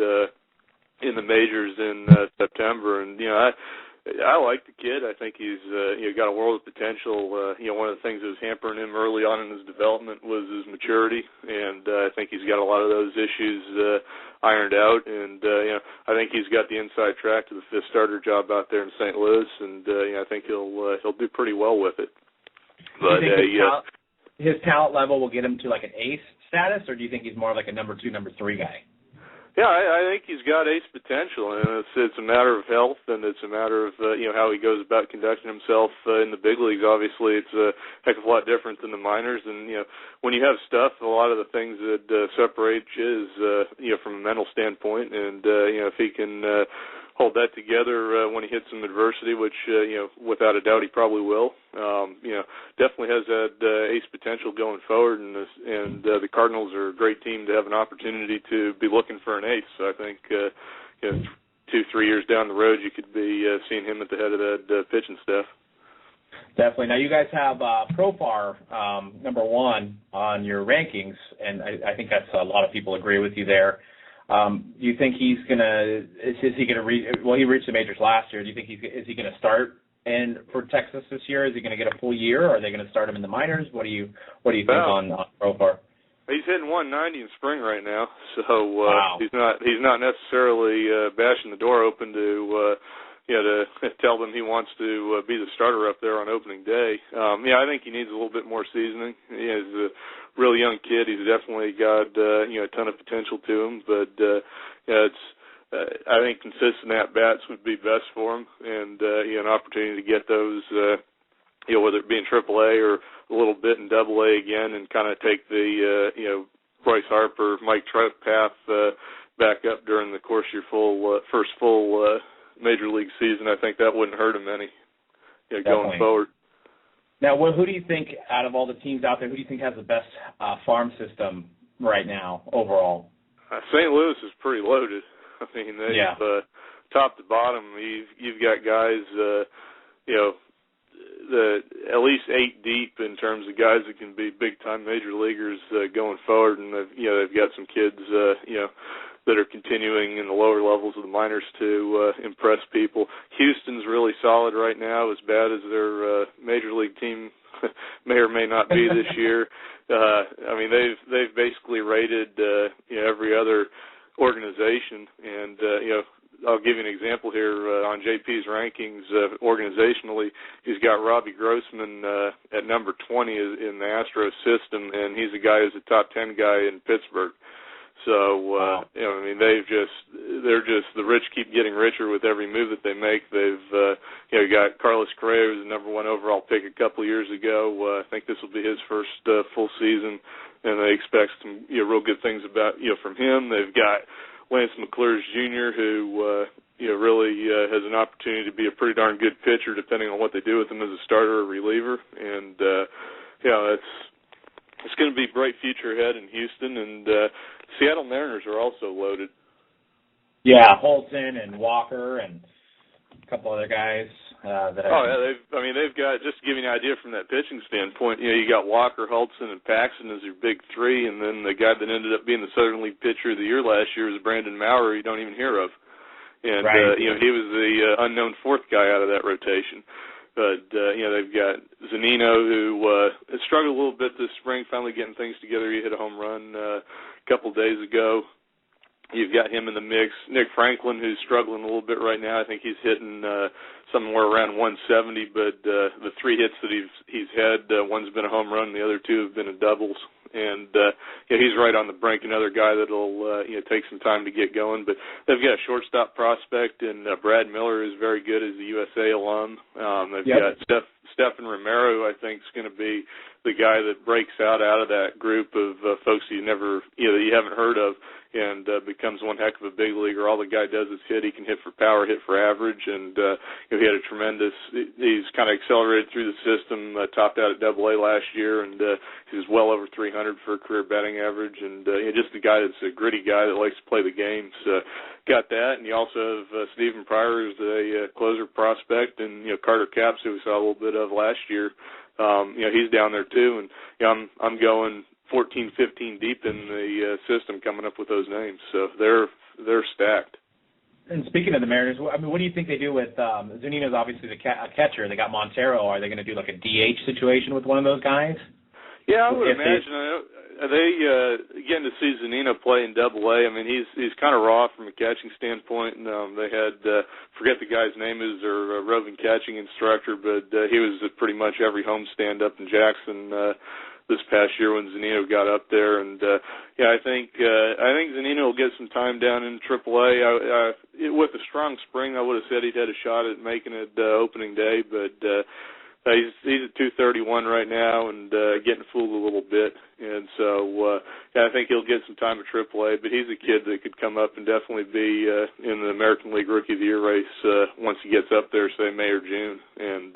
in the majors in September. And I like the kid. I think he's got a world of potential. One of the things that was hampering him early on in his development was his maturity, and I think he's got a lot of those issues ironed out. And I think he's got the inside track to the 5th starter job out there in St. Louis, and I think he'll do pretty well with it. But do you think his talent level will get him to like an ace status, or do you think he's more like a number 2, number 3 guy? Yeah, I think he's got ace potential, and it's a matter of health, and it's a matter of how he goes about conducting himself in the big leagues. Obviously, it's a heck of a lot different than the minors, and when you have stuff, a lot of the things that separate you is from a mental standpoint, and if he can hold that together when he hits some adversity, which without a doubt he probably will. Definitely has that ace potential going forward, and the Cardinals are a great team to have an opportunity to be looking for an ace. So I think 2-3 years down the road, you could be seeing him at the head of that pitching staff. Definitely. Now, you guys have Profar number 1 on your rankings, and I think that's a lot of people agree with you there. Do you think he's gonna? Is he gonna? He reached the majors last year. Do you think is he gonna start for Texas this year? Is he gonna get a full year, or are they gonna start him in the minors? What do you think on Profar? He's hitting 190 in spring right now, so wow. he's not necessarily bashing the door open to tell them he wants to be the starter up there on opening day. I think he needs a little bit more seasoning. He's a real young kid. He's definitely got a ton of potential to him, but I think consistent at bats would be best for him, and an opportunity to get those, whether it be in AAA or a little bit in AA again, and kind of take the Bryce Harper, Mike Trout path back up during the course of your first full major league season. I think that wouldn't hurt him any going forward. Now, who do you think, out of all the teams out there, who do you think has the best farm system right now overall? St. Louis is pretty loaded. I mean, they've top to bottom. You've got guys, at least 8 deep in terms of guys that can be big-time major leaguers going forward, and they've got some kids, that are continuing in the lower levels of the minors to impress people. Houston's really solid right now, as bad as their major league team may or may not be this year. They've basically rated every other organization, and I'll give you an example here. On JP's rankings, organizationally, he's got Robbie Grossman at number 20 in the Astros system, and he's a guy who's a top 10 guy in Pittsburgh. So, wow. They're just, the rich keep getting richer with every move that they make. They've got Carlos Correa, who's the number 1 overall pick a couple of years ago. I think this will be his first full season, and they expect some real good things from him. They've got Lance McCullers Jr., who really has an opportunity to be a pretty darn good pitcher, depending on what they do with him as a starter or reliever. And it's going to be a bright future ahead in Houston, and Seattle Mariners are also loaded. Yeah, Holton and Walker and a couple other guys. They've got, just to give you an idea from that pitching standpoint, you got Walker, Holton, and Paxton as your big 3, and then the guy that ended up being the Southern League Pitcher of the Year last year was Brandon Maurer, you don't even hear of. And, right. He was the unknown 4th guy out of that rotation. But, they've got Zunino, who has struggled a little bit this spring, finally getting things together. He hit a home run a couple of days ago. You've got him in the mix. Nick Franklin, who's struggling a little bit right now. I think he's hitting somewhere around 170, but the 3 hits that he's had, one's been a home run, the other 2 have been a doubles. And he's right on the brink, another guy that'll take some time to get going. But they've got a shortstop prospect, and Brad Miller is very good as a USA alum. They've got Stephen Romero, who I think is going to be the guy that breaks out of that group of folks that you haven't heard of, and becomes one heck of a big leaguer. All the guy does is hit. He can hit for power, hit for average, and he had a tremendous. He's kind of accelerated through the system. Topped out at AA last year, and he's well over 300 for a career batting average. And just a guy that's a gritty guy that likes to play the game. So got that, and you also have Stephen Pryor as a closer prospect, and Carter Capps, who we saw a little bit of last year. He's down there too, and I'm going 14, 15 deep in the system coming up with those names. So they're stacked. And speaking of the Mariners, what do you think they do with Zunino's obviously a catcher. They got Montero. Are they going to do like a DH situation with one of those guys? Yeah, I would imagine. Again, to see Zunino play in AA, he's kind of raw from a catching standpoint. And they had, forget the guy's name, is their roving catching instructor, but he was at pretty much every homestand up in Jackson this past year when Zunino got up there. And I think Zunino will get some time down in AAA. With a strong spring, I would have said he'd had a shot at making it opening day, but he's at 231 right now and getting fooled a little bit. And so I think he'll get some time at AAA, but he's a kid that could come up and definitely be in the American League Rookie of the Year race once he gets up there, say May or June. And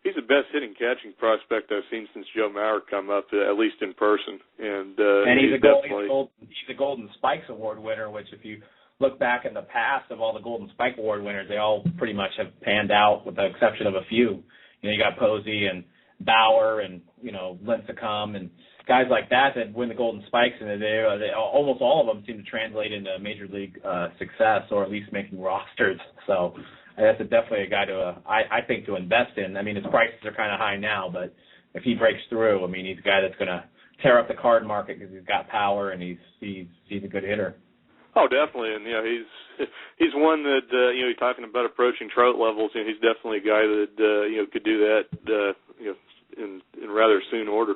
he's the best hitting catching prospect I've seen since Joe Mauer come up, at least in person. And he's a Golden Spikes Award winner, which if you look back in the past of all the Golden Spike Award winners, they all pretty much have panned out with the exception of a few. You got Posey and Bauer and, Lincecum and guys like that win the Golden Spikes, and they almost all of them seem to translate into major league success or at least making rosters. So that's definitely a guy I think to invest in. I mean, his prices are kind of high now, but if he breaks through, I mean, he's a guy that's going to tear up the card market because he's got power and he's a good hitter. Oh, definitely, and he's one that you're talking about approaching Trout levels. He's definitely a guy that could do that in rather soon order.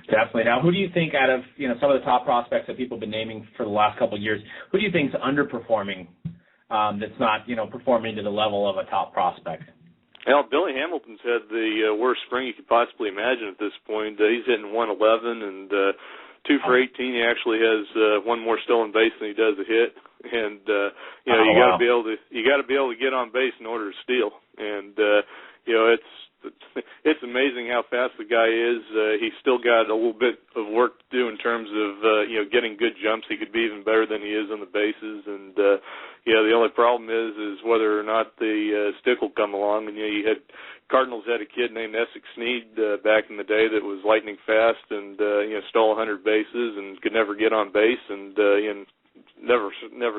Definitely. Now, who do you think out of some of the top prospects that people have been naming for the last couple of years, who do you think is underperforming? That's not performing to the level of a top prospect? Well, Billy Hamilton's had the worst spring you could possibly imagine at this point. He's hitting 111 and 2 for 18. He actually has one more stolen base than he does a hit, and you got to be able to get on base in order to steal. And it's amazing how fast the guy is. He's still got a little bit of work to do in terms of getting good jumps. He could be even better than he is on the bases, and the only problem is whether or not the stick will come along. And you had Cardinals had a kid named Essex Snead back in the day that was lightning fast and stole 100 bases and could never get on base, and never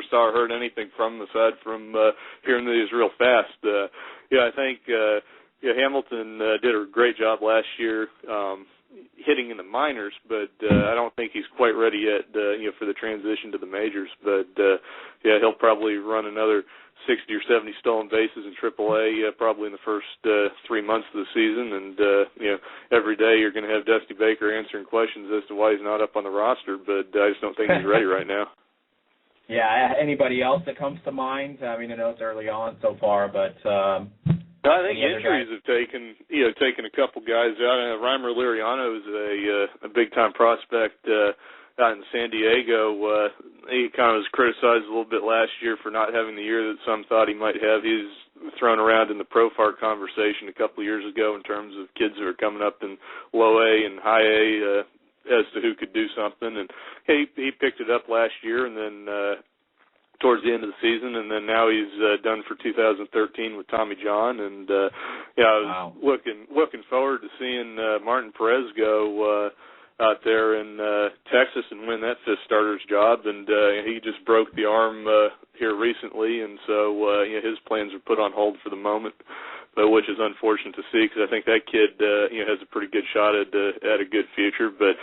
saw or heard anything from him aside from hearing that he was real fast. I think Hamilton did a great job last year hitting in the minors, but I don't think he's quite ready yet for the transition to the majors. But he'll probably run another 60 or 70 stolen bases in AAA probably in the first 3 months of the season, and every day you're going to have Dusty Baker answering questions as to why he's not up on the roster, but I just don't think he's ready right now. Yeah, anybody else that comes to mind? I mean, I know it's early on so far, but I think injuries have taken a couple guys out. Reimer Liriano is a big time prospect out in San Diego. He kind of was criticized a little bit last year for not having the year that some thought he might have. He's thrown around in the Profar conversation a couple of years ago in terms of kids that are coming up in low A and high A as to who could do something. And he picked it up last year, and then towards the end of the season, and then now he's done for 2013 with Tommy John, and I was looking forward to seeing Martin Perez go out there in Texas and win that fifth starter's job, and he just broke the arm here recently, and so his plans are put on hold for the moment, but which is unfortunate to see because I think that kid has a pretty good shot at a good future, but.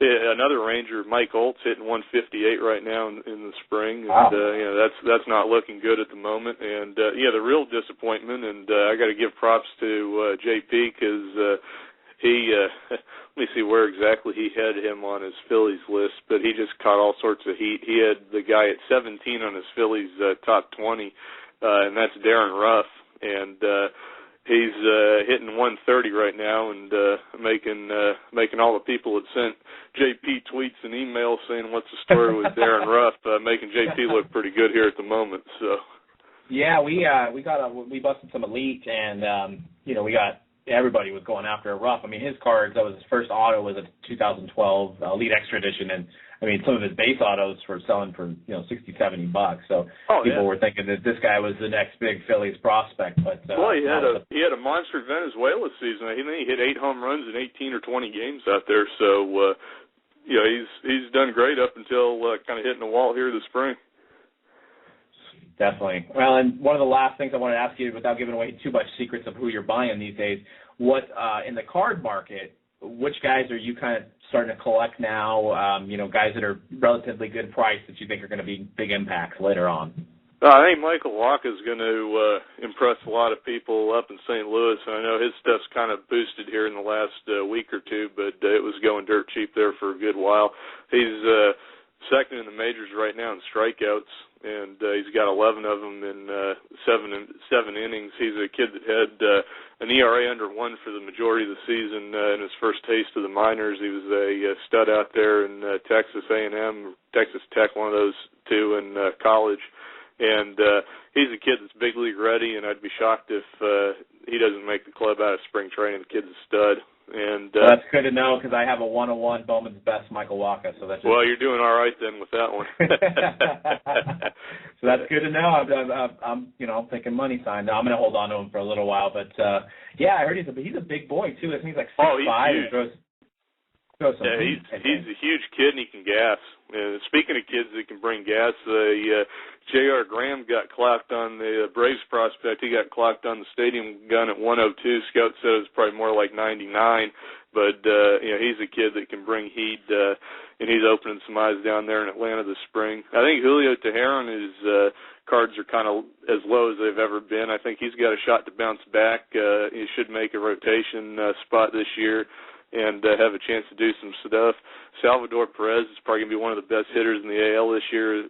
Another Ranger, Mike Oltz, hitting 158 right now in the spring, and that's not looking good at the moment. And the real disappointment, and I got to give props to JP because he let me see where exactly he had him on his Phillies list, but he just caught all sorts of heat. He had the guy at 17 on his Phillies top 20, and that's Darren Ruff, and he's hitting 130 right now and making all the people that sent JP tweets and emails saying what's the story with Darren Ruff, making JP look pretty good here at the moment. So yeah, we busted some elite, and we got everybody was going after Ruff. I mean, his cards, that was his first auto was a 2012 Elite Extra Edition, and I mean, some of his base autos were selling for $60-$70. So people were thinking that this guy was the next big Phillies prospect. But he had a monster Venezuela season. I think he hit 8 home runs in 18 or 20 games out there. So he's done great up until kind of hitting the wall here this spring. Definitely. Well, and one of the last things I wanted to ask you, without giving away too much secrets of who you're buying these days, what in the card market, which guys are you kind of starting to collect now, guys that are relatively good price that you think are going to be big impacts later on? I think Michael Waka is going to impress a lot of people up in St. Louis. And I know his stuff's kind of boosted here in the last week or two, but it was going dirt cheap there for a good while. He's second in the majors right now in strikeouts, and he's got 11 of them in seven innings. He's a kid that had an ERA under 1 for the majority of the season in his first taste of the minors. He was a stud out there in Texas A&M, Texas Tech, one of those two in college. And he's a kid that's big league ready, and I'd be shocked if he doesn't make the club out of spring training. The kid's a stud. And well, that's good to know because I have a 101 Bowman's Best Michael Waka. So that's well, you're doing all right then with that one. So that's good to know. I'm thinking money sign. I'm going to hold on to him for a little while, but yeah, I heard he's a big boy too. I think he's like 6'5". He's huge. Yeah, he's a huge kid and he can gas. Speaking of kids that can bring gas, J.R. Graham got clocked on the Braves prospect. He got clocked on the stadium gun at 102. Scout said it was probably more like 99. But he's a kid that can bring heat, and he's opening some eyes down there in Atlanta this spring. I think Julio Teheran, his cards are kind of as low as they've ever been. I think he's got a shot to bounce back. He should make a rotation spot this year and have a chance to do some stuff. Salvador Perez is probably going to be one of the best hitters in the AL this year. And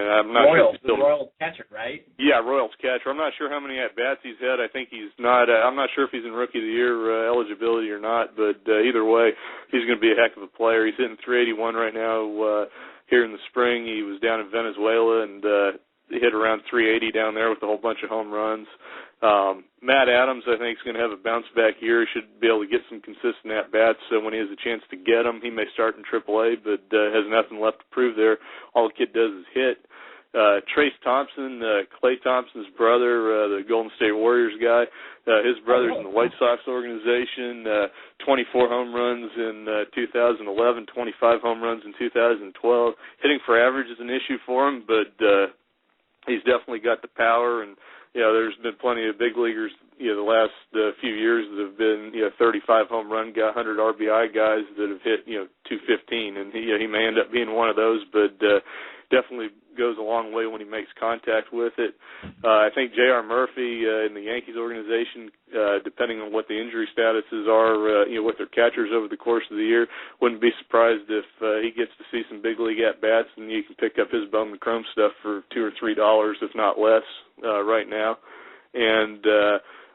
I'm not sure if he's still Royals catcher, right? Yeah, Royals catcher. I'm not sure how many at-bats he's had. I think he's not I'm not sure if he's in Rookie of the Year eligibility or not, but either way, he's going to be a heck of a player. He's hitting 381 right now here in the spring. He was down in Venezuela and he hit around 380 down there with a whole bunch of home runs. Matt Adams, I think, is going to have a bounce-back year. He should be able to get some consistent at-bats when he has a chance to get them. He may start in AAA, but has nothing left to prove there. All the kid does is hit. Trace Thompson, Klay Thompson's brother, the Golden State Warriors guy, his brother's in the White Sox organization, 24 home runs in 2011, 25 home runs in 2012. Hitting for average is an issue for him, but he's definitely got the power, and there's been plenty of big leaguers, the last few years that have been, 35 home run guy, 100 RBI guys that have hit, 215, and he may end up being one of those, but definitely goes a long way when he makes contact with it. I think J.R. Murphy in the Yankees organization, depending on what the injury statuses are, with their catchers over the course of the year, wouldn't be surprised if he gets to see some big league at-bats and you can pick up his Bowman Chrome stuff for $2 or $3, if not less, right now. And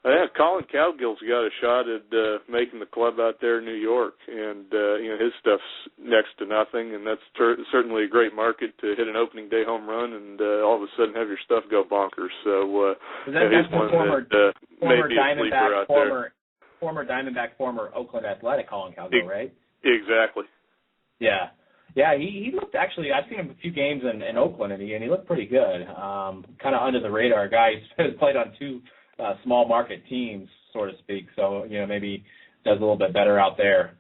I think Colin Cowgill's got a shot at making the club out there in New York, and his stuff's next to nothing, and that's certainly a great market to hit an opening day home run and all of a sudden have your stuff go bonkers. So he's one that may be a sleeper out there. Former Diamondback, former Oakland Athletic, Colin Cowgill, right? Exactly. Yeah. Yeah, he looked actually. I've seen him a few games in Oakland, and he looked pretty good. Kind of under the radar guy. He's played on two small market teams, so to speak. So maybe does a little bit better out there.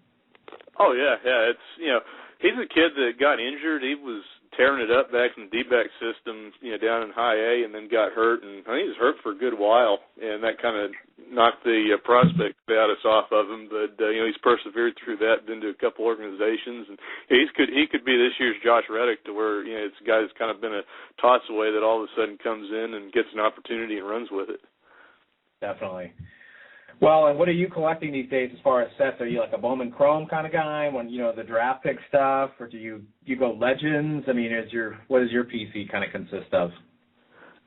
Oh yeah. It's he's a kid that got injured. He was tearing it up back in the D-back system, down in High A, and then got hurt. And I think he was hurt for a good while, and that kind of knocked the prospect status off of him. But he's persevered through that, been to a couple organizations, and he could be this year's Josh Reddick, to where it's a guy that's kind of been a toss away that all of a sudden comes in and gets an opportunity and runs with it. Definitely. Well, and what are you collecting these days as far as sets? Are you like a Bowman Chrome kind of guy when the draft pick stuff, or do you go Legends? I mean, what does your PC kind of consist of?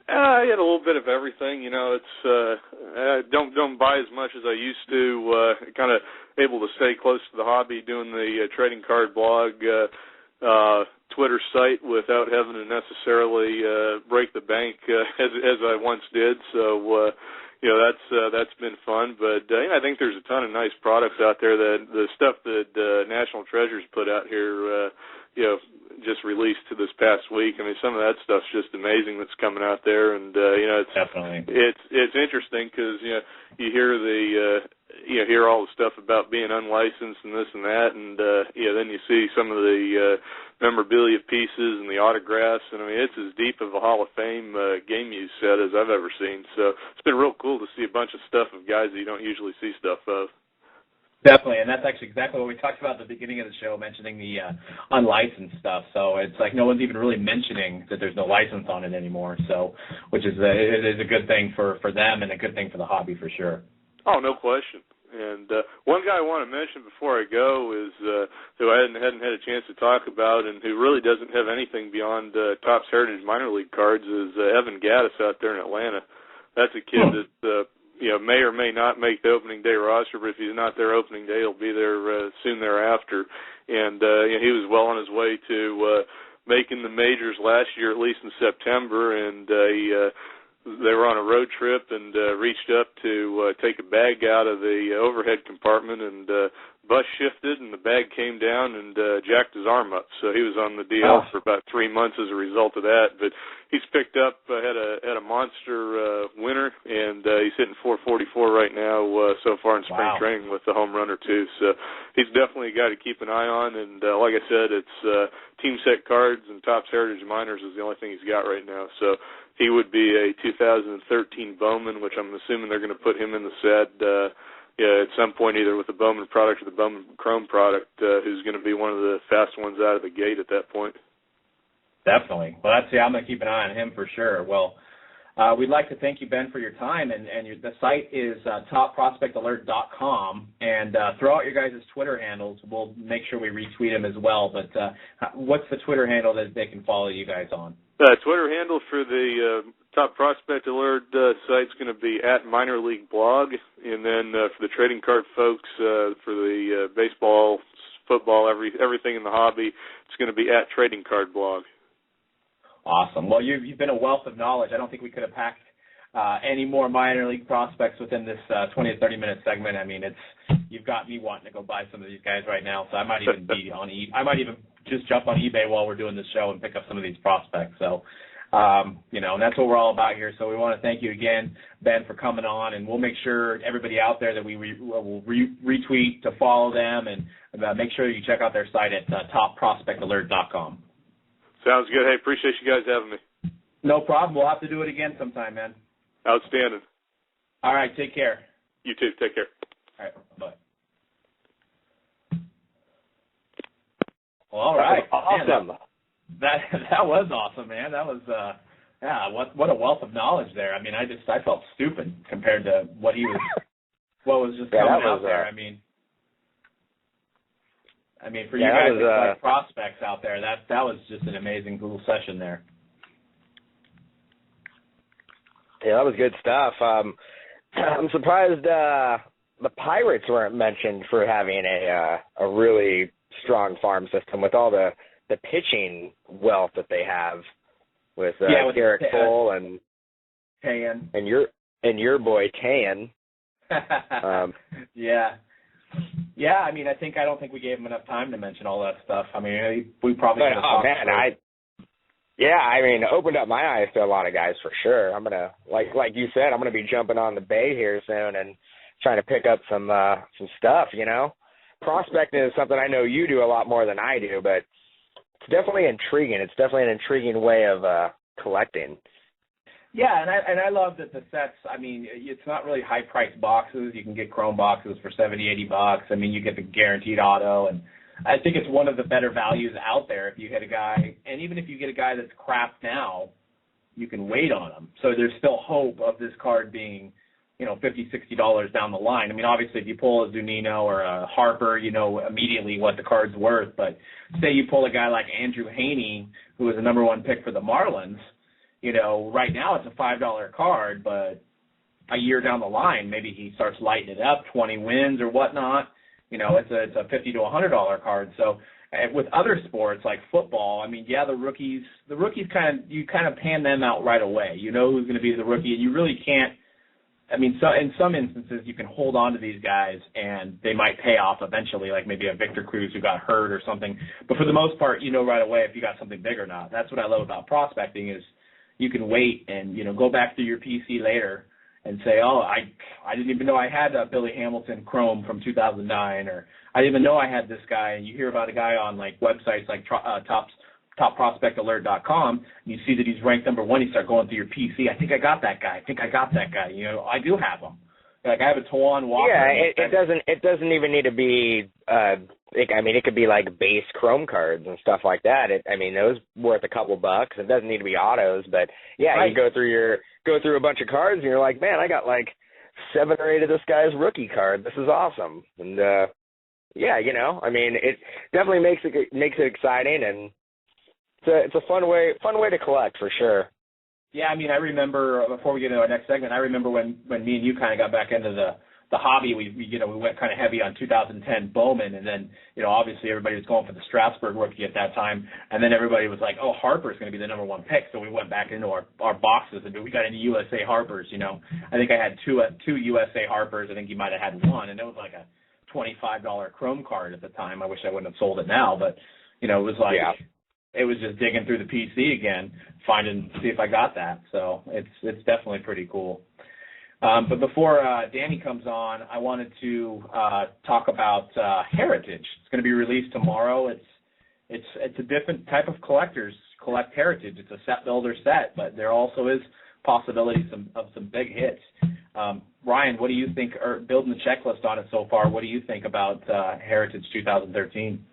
I get a little bit of everything. It's I don't buy as much as I used to. Kind of able to stay close to the hobby, doing the trading card blog, Twitter site without having to necessarily break the bank as I once did. So. That's been fun, but I think there's a ton of nice products out there. The stuff that National Treasures put out here, just released this past week. I mean, some of that stuff's just amazing that's coming out there, and it's definitely it's interesting because you hear all the stuff about being unlicensed and this and that, and then you see some of the memorabilia pieces and the autographs, and I mean it's as deep of a Hall of Fame game use set as I've ever seen. So it's been real cool to see a bunch of stuff of guys that you don't usually see stuff of. Definitely, and that's actually exactly what we talked about at the beginning of the show, mentioning the unlicensed stuff. So it's like no one's even really mentioning that there's no license on it anymore. So, which is it is a good thing for them and a good thing for the hobby for sure. Oh, no question. And one guy I want to mention before I go is who I hadn't had a chance to talk about, and who really doesn't have anything beyond Topps Heritage minor league cards, is Evan Gaddis out there in Atlanta. That's a kid that may or may not make the opening day roster, but if he's not there opening day, he'll be there soon thereafter. And he was well on his way to making the majors last year, at least in September, and they were on a road trip and reached up to take a bag out of the overhead compartment, and bus shifted and the bag came down and jacked his arm up. So he was on the DL for about 3 months as a result of that. But he's picked up, had a monster winter, and he's hitting 444 right now so far in spring training with the home run or two. So he's definitely a guy to keep an eye on. And like I said, it's Team Set Cards and Topps Heritage Minors is the only thing he's got right now. So he would be a 2013 Bowman, which I'm assuming they're going to put him in the set at some point, either with the Bowman product or the Bowman Chrome product, who's going to be one of the fast ones out of the gate at that point. Definitely. Well, I'm going to keep an eye on him for sure. Well, we'd like to thank you, Ben, for your time, and the site is topprospectalert.com, and throw out your guys' Twitter handles. We'll make sure we retweet them as well, but what's the Twitter handle that they can follow you guys on? Twitter handle for the Top Prospect Alert site's going to be @Minor League Blog, and then for the trading card folks, for the baseball, football, everything in the hobby, it's going to be @Trading Card Blog. Awesome. Well, you've been a wealth of knowledge. I don't think we could have packed any more minor league prospects within this 20 to 30-minute segment. I mean, you've got me wanting to go buy some of these guys right now, so I might even be on I might even just jump on eBay while we're doing this show and pick up some of these prospects. So, and that's what we're all about here. So we want to thank you again, Ben, for coming on, and we'll make sure everybody out there that we will retweet to follow them, and make sure you check out their site at topprospectalert.com. Sounds good. Hey, appreciate you guys having me. No problem. We'll have to do it again sometime, man. Outstanding. All right. Take care. You too. Take care. All right. Bye. Well, all right. Awesome. Man, that was awesome, man. That was what a wealth of knowledge there. I mean, I felt stupid compared to what he was what was just coming out there. I mean, for you guys like prospects out there, that was just an amazing little session there. Yeah, that was good stuff. I'm surprised the Pirates weren't mentioned for having a really strong farm system with all the pitching wealth that they have with Garrett Cole and Tayan and your boy Tayan. Yeah. I mean, I don't think we gave him enough time to mention all that stuff. I mean, we probably could have talked opened up my eyes to a lot of guys for sure. I'm gonna, like you said, I'm gonna be jumping on the bay here soon and trying to pick up some stuff. Prospecting is something I know you do a lot more than I do, but it's definitely intriguing. It's definitely an intriguing way of collecting. Yeah, and I love that the sets, I mean, it's not really high-priced boxes. You can get chrome boxes for $70, $80. I mean, you get the guaranteed auto, and I think it's one of the better values out there if you hit a guy. And even if you get a guy that's crap now, you can wait on him. So there's still hope of this card being, $50, $60 down the line. I mean, obviously, if you pull a Zunino or a Harper, you know immediately what the card's worth. But say you pull a guy like Andrew Heaney, who was the number one pick for the Marlins, right now it's a $5 card, but a year down the line, maybe he starts lighting it up, 20 wins or whatnot. It's a $50 to $100 card. So with other sports like football, I mean, the rookies you kind of pan them out right away. You know who's going to be the rookie, and you really can't. I mean, so in some instances, you can hold on to these guys, and they might pay off eventually, like maybe a Victor Cruz who got hurt or something. But for the most part, right away if you got something big or not. That's what I love about prospecting is you can wait and, go back through your PC later and say, oh, I didn't even know I had Billy Hamilton Chrome from 2009, or I didn't even know I had this guy. And you hear about a guy on, websites like topprospectalert.com, and you see that he's ranked number one. You start going through your PC. I think I got that guy. I do have him. Like I have a Tawan Walker. Yeah, it doesn't even need to be. It could be like base chrome cards and stuff like that. Those worth a couple bucks. It doesn't need to be autos, but yeah, right. You go through a bunch of cards and you're like, man, I got like 7 or 8 of this guy's rookie card. This is awesome. And it definitely makes it exciting, and it's a fun way to collect for sure. Yeah, I remember, before we get into our next segment, I remember when me and you kind of got back into the hobby, we went kind of heavy on 2010 Bowman, and then, obviously everybody was going for the Strasburg rookie at that time, and then everybody was like, oh, Harper's going to be the number 1 pick, so we went back into our boxes, and we got into USA Harpers, I think I had two USA Harpers. I think you might have had one, and it was like a $25 chrome card at the time. I wish I wouldn't have sold it now, but, it was like... Yeah. It was just digging through the PC again, see if I got that. So it's definitely pretty cool. But before Danny comes on, I wanted to talk about Heritage. It's going to be released tomorrow. It's a different type of collectors collect Heritage. It's a set builder set, but there also is possibilities of some big hits. Ryan, what do you think? Or building the checklist on it so far, what do you think about Heritage 2013?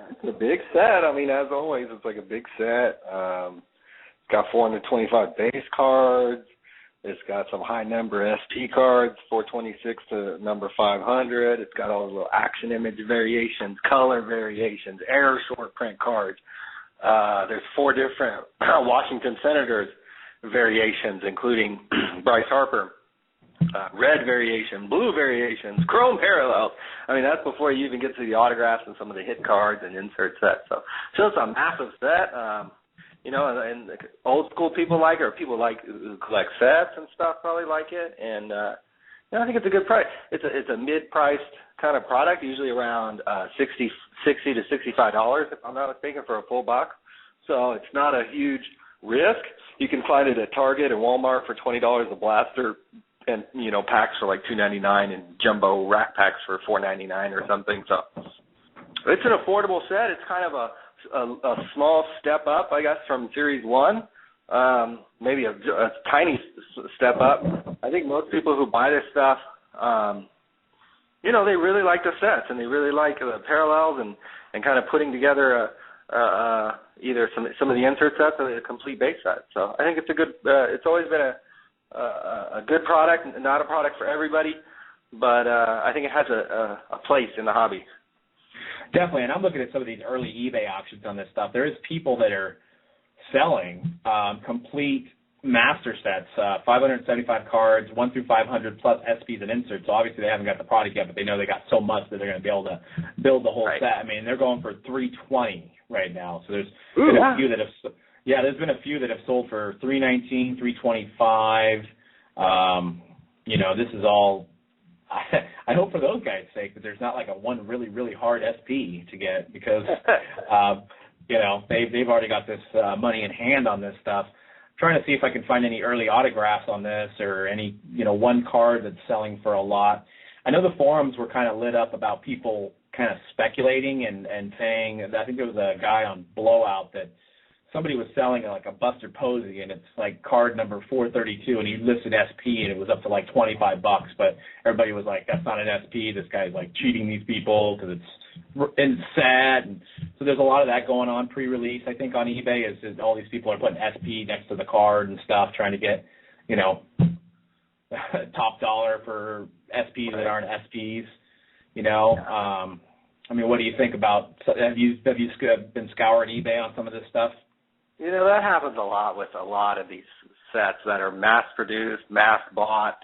It's a big set. As always, it's like a big set. It's got 425 base cards. It's got some high number SP cards, 426 to number 500. It's got all the little action image variations, color variations, air short print cards. There's 4 different Washington Senators variations, including Bryce Harper. Red variation, blue variations, chrome parallels. That's before you even get to the autographs and some of the hit cards and insert sets. So it's a massive set. And old school people like it, or people who collect sets and stuff probably like it. And I think it's a good price. It's a mid-priced kind of product, usually around $60 to $65, if I'm not mistaken, for a full box. So it's not a huge risk. You can find it at Target and Walmart for $20 a blaster. And packs for like $2.99 and jumbo rack packs for $4.99 or something. So it's an affordable set. It's kind of a small step up, I guess, from Series 1. Maybe a tiny step up. I think most people who buy this stuff, they really like the sets, and they really like the parallels and kind of putting together either some of the insert sets or a complete base set. So I think it's a good. It's always been a good product, not a product for everybody, but I think it has a place in the hobby. Definitely, and I'm looking at some of these early eBay auctions on this stuff. There is people that are selling complete master sets, 575 cards, 1 through 500 plus SPs and inserts. So obviously they haven't got the product yet, but they know they got so much that they're going to be able to build the whole set. They're going for $320 right now. So there's been a few that have. Yeah, there's been a few that have sold for $319, $325. This is all. I hope for those guys' sake that there's not like a one really, really hard SP to get, because they've already got this money in hand on this stuff. I'm trying to see if I can find any early autographs on this, or any one card that's selling for a lot. I know the forums were kind of lit up about people kind of speculating and saying. I think there was a guy on Blowout that somebody was selling like a Buster Posey, and it's like card number 432, and he listed SP, and it was up to like $25, but everybody was like, that's not an SP. This guy's like cheating these people because it's sad. And so there's a lot of that going on pre-release, I think, on eBay, is all these people are putting SP next to the card and stuff, trying to get, top dollar for SPs that aren't SPs, what do you think about, have you been scouring eBay on some of this stuff? That happens a lot with a lot of these sets that are mass-produced, mass-bought.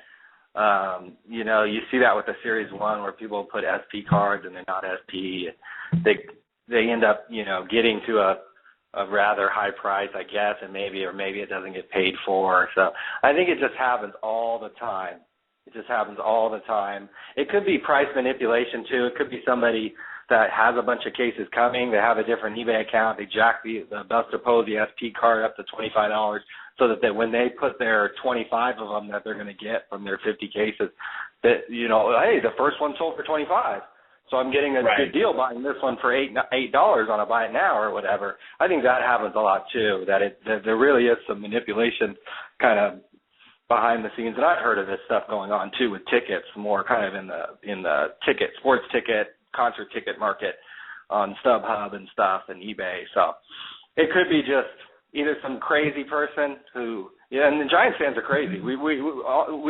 You see that with the Series 1 where people put SP cards and they're not SP. They end up, getting to a rather high price, I guess, and maybe it doesn't get paid for. So I think it just happens all the time. It could be price manipulation, too. It could be somebody that has a bunch of cases coming. They have a different eBay account. They jack the Buster Posey SP card up to $25 so that when they put their 25 of them that they're going to get from their 50 cases, that, hey, the first one sold for $25. So I'm getting a good deal buying this one for $8 on a buy it now or whatever. I think that happens a lot too, that there really is some manipulation kind of behind the scenes, and I've heard of this stuff going on too with tickets, more kind of in the ticket, sports ticket, concert ticket market on StubHub and stuff and eBay. So it could be just either some crazy person who, and the Giants fans are crazy. We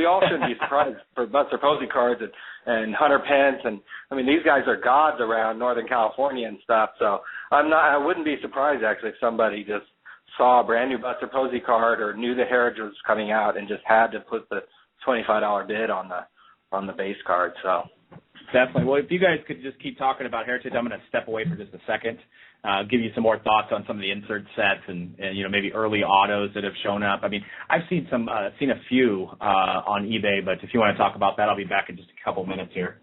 all shouldn't be surprised for Buster Posey cards and Hunter Pence, and I mean these guys are gods around Northern California and stuff. So I wouldn't be surprised actually if somebody just saw a brand new Buster Posey card or knew the Heritage was coming out and just had to put the $25 bid on the base card. So definitely. Well, if you guys could just keep talking about Heritage, I'm going to step away for just a second. Give you some more thoughts on some of the insert sets and maybe early autos that have shown up. I mean, I've seen a few on eBay, but if you want to talk about that, I'll be back in just a couple minutes here.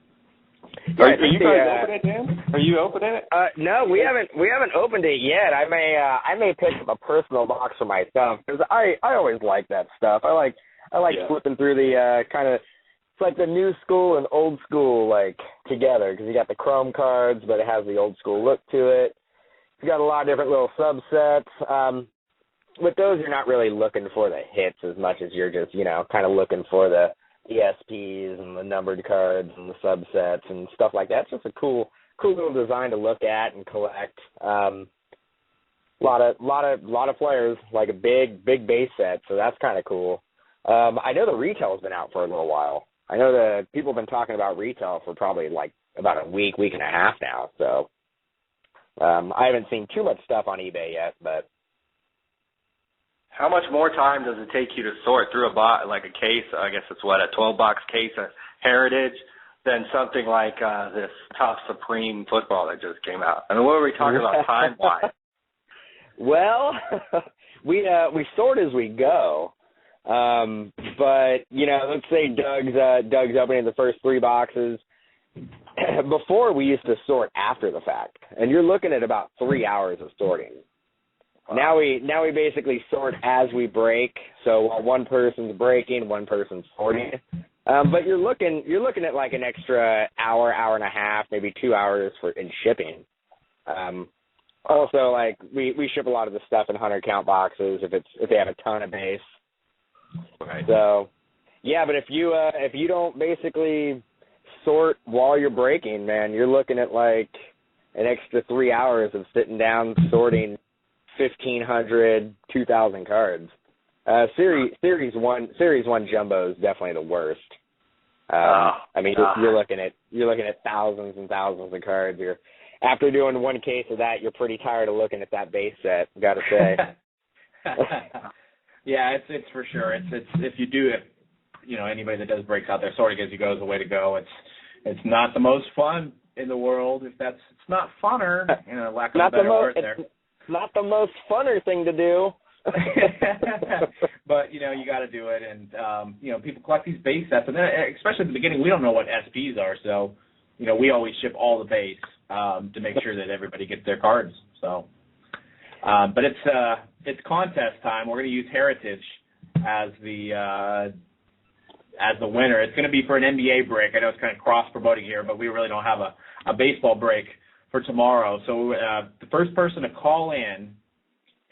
Are you guys opening it, Dan? Are you opening it? No, we haven't opened it yet. I may pick up a personal box for myself because I always like that stuff. I like flipping through the kind of, it's like the new school and old school like together because you got the chrome cards, but it has the old school look to it. You got a lot of different little subsets. With those, you're not really looking for the hits as much as you're just, kind of looking for the ESPs and the numbered cards and the subsets and stuff like that. It's just a cool little design to look at and collect. Lot of players, like a big base set, so that's kind of cool. I know the retail's been out for a little while. I know that people have been talking about retail for probably like about a week and a half now. So I haven't seen too much stuff on eBay yet, but. How much more time does it take you to sort through a case? I guess it's a 12-box case of Heritage, than something like this Topps Supreme football that just came out. I mean, what are we talking about time-wise? Well, we sort as we go. But let's say Doug's opening the first 3 boxes. Before we used to sort after the fact, and you're looking at about 3 hours of sorting. Wow. Now we basically sort as we break. So while one person's breaking, one person's sorting. But you're looking at like an extra hour and a half, maybe 2 hours in shipping. Also, like we ship a lot of the stuff in 100 count boxes if they have a ton of base. Right. So yeah, but if you don't basically sort while you're breaking, man, you're looking at like an extra 3 hours of sitting down sorting 1,500, 2,000 cards. Series one jumbo is definitely the worst. I mean, you're looking at thousands and thousands of cards. After doing one case of that, you're pretty tired of looking at that base set. Gotta say. Yeah, it's for sure. It's if you do it, anybody that does breaks out there sorting as you go is the way to go. It's not the most fun in the world. It's not funner. Lack of a better word there. Not the most funner thing to do. But, you got to do it. And, people collect these base sets. And then, especially at the beginning, we don't know what SPs are. So, we always ship all the base to make sure that everybody gets their cards. So, but it's contest time. We're going to use Heritage as the winner. It's going to be for an NBA break. I know it's kind of cross-promoting here, but we really don't have a baseball break for tomorrow. So the first person to call in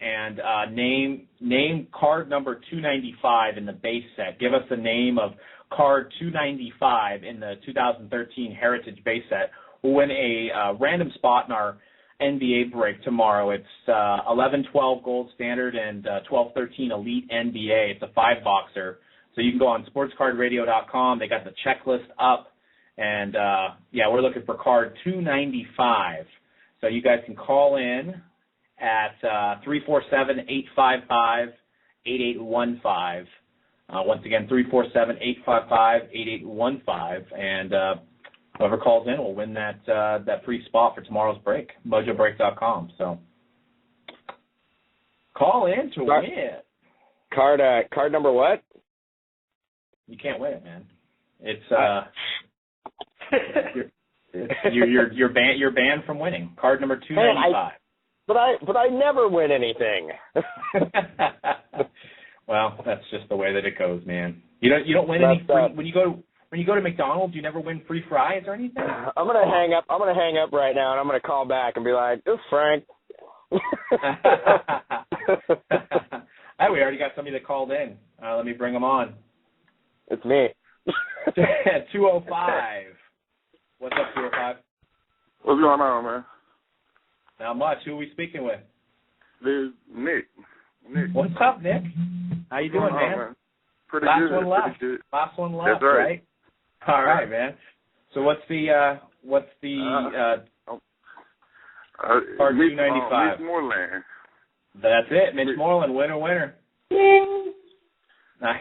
and name card number 295 in the base set. Give us the name of card 295 in the 2013 Heritage base set. We'll win a random spot in our NBA break tomorrow. It's 11-12 Gold Standard and 12-13 Elite NBA. It's a 5-boxer. So you can go on sportscardradio.com. They got the checklist up. And, we're looking for card 295. So you guys can call in at 347-855-8815. Once again, 347-855-8815. And whoever calls in will win that free spot for tomorrow's break, mojobreak.com. So call in to win. Card number what? You can't win it, man. It's you're banned from winning. Card number 295. But I never win anything. Well, that's just the way that it goes, man. You don't win any free, when you go to McDonald's. You never win free fries or anything. I'm gonna hang up right now, and I'm gonna call back and be like, "This is Frank." Hey, we already got somebody that called in. Let me bring them on. It's me. 205. What's up, 205? What's going on, man? Not much. Who are we speaking with? This is Nick. What's up, Nick? How you doing, man? Pretty Last good. one left. Pretty good. Last one left, That's right. All right, man. So what's the card 295? Mitch Moreland. That's it, Mitch Moreland, winner. I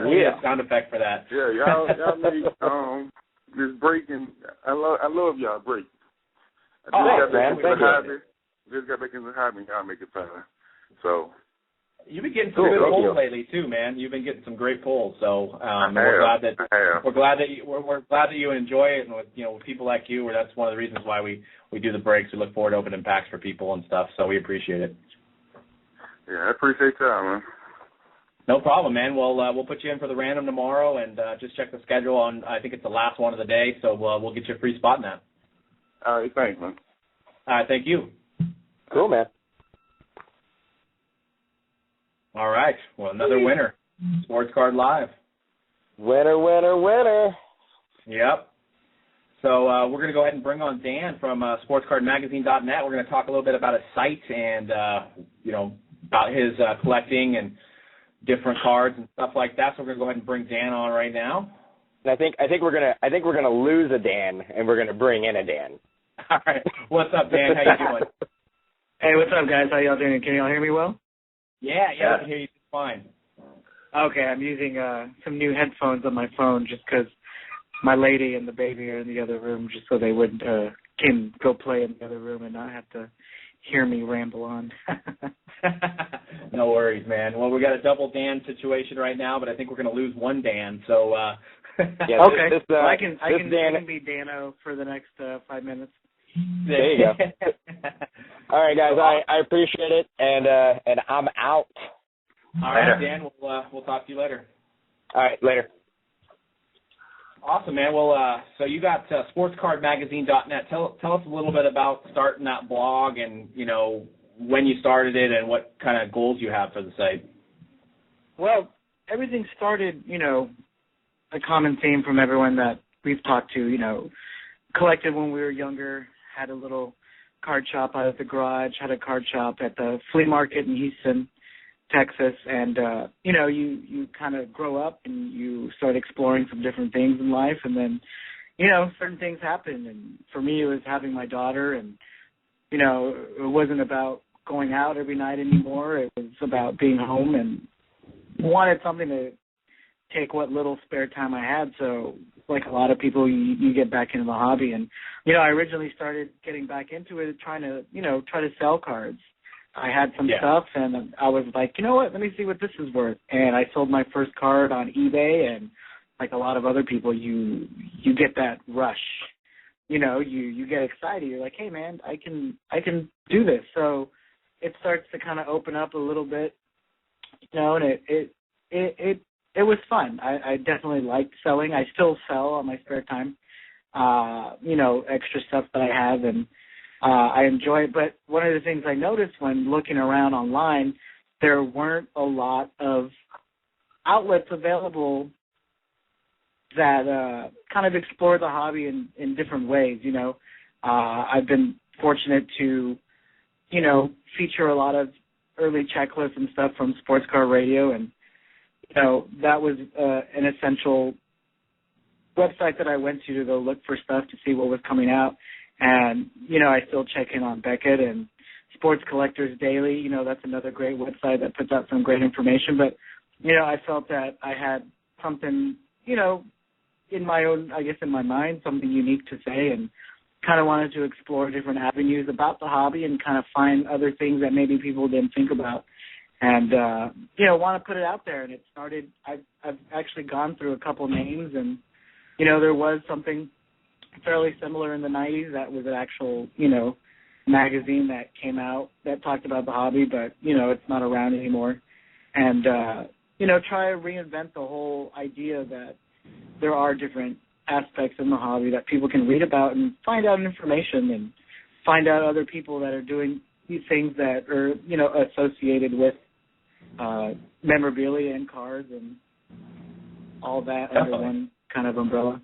need a sound effect for that. Yeah, y'all need this breaking. I love y'all break. Thanks, man. Thank you. Just got back in the hobby. Y'all make it fine. So. You've been getting some good polls lately too, man. You've been getting some great polls. So we're glad that you enjoy it, and with people like you, that's one of the reasons why we do the breaks. We look forward to opening packs for people and stuff. So we appreciate it. Yeah, I appreciate y'all, man. No problem, man. We'll put you in for the random tomorrow, and just check the schedule on. I think it's the last one of the day, so we'll get you a free spot in that. All right, thanks, man. All right, thank you. Cool, man. All right. Well, another winner. Sports Card Live. Winner. Yep. So we're going to go ahead and bring on Dan from sportscardmagazine.net. We're going to talk a little bit about his site and about his collecting and different cards and stuff like that. So we're going to go ahead and bring Dan on right now. And I think we're gonna lose a Dan, and we're gonna bring in a Dan. All right. What's up, Dan? How you doing? Hey, what's up, guys? How y'all doing? Can y'all hear me well? Yeah, I can hear you fine. Okay, I'm using some new headphones on my phone just 'cause my lady and the baby are in the other room, just so they wouldn't can go play in the other room and not have to hear me ramble on. No worries, man. Well, we got a double Dan situation right now, but I think we're going to lose one Dan. So yeah, okay, I can be Dano for the next 5 minutes. There you go. All right, guys. I appreciate it, and I'm out. All right, Dan. We'll talk to you later. All right, later. Awesome, man. Well, so you got sportscardmagazine.net. Tell us a little bit about starting that blog and when you started it and what kind of goals you have for the site. Well, everything started, a common theme from everyone that we've talked to, collected when we were younger, had a little card shop out at the garage, had a card shop at the flea market in Houston, Texas, and, you kind of grow up and you start exploring some different things in life, and then, certain things happen, and for me it was having my daughter, and, it wasn't about going out every night anymore. It was about being home and wanted something to take what little spare time I had. So like a lot of people, you get back into the hobby. And, I originally started getting back into it trying to sell cards. I had some stuff, and I was like, you know what, let me see what this is worth. And I sold my first card on eBay, and like a lot of other people, you get that rush. You get excited. You're like, hey, man, I can do this. So it starts to kind of open up a little bit, and it was fun. I definitely liked selling. I still sell on my spare time, extra stuff that I have, and I enjoy it. But one of the things I noticed when looking around online, there weren't a lot of outlets available that kind of explore the hobby in different ways. I've been fortunate to, feature a lot of early checklists and stuff from Sports Card Radio, and that was an essential website that I went to go look for stuff to see what was coming out. And, I still check in on Beckett and Sports Collectors Daily. That's another great website that puts out some great information. But, I felt that I had something, in my own, I guess in my mind, something unique to say, and kind of wanted to explore different avenues about the hobby and kind of find other things that maybe people didn't think about. And, want to put it out there. And it started, I've actually gone through a couple names, and, there was something fairly similar in the 90s that was an actual, magazine that came out that talked about the hobby, but, it's not around anymore. And, try to reinvent the whole idea that there are different aspects in the hobby that people can read about and find out information and find out other people that are doing these things that are, associated with memorabilia and cards, and, all that Definitely. under one kind of umbrella.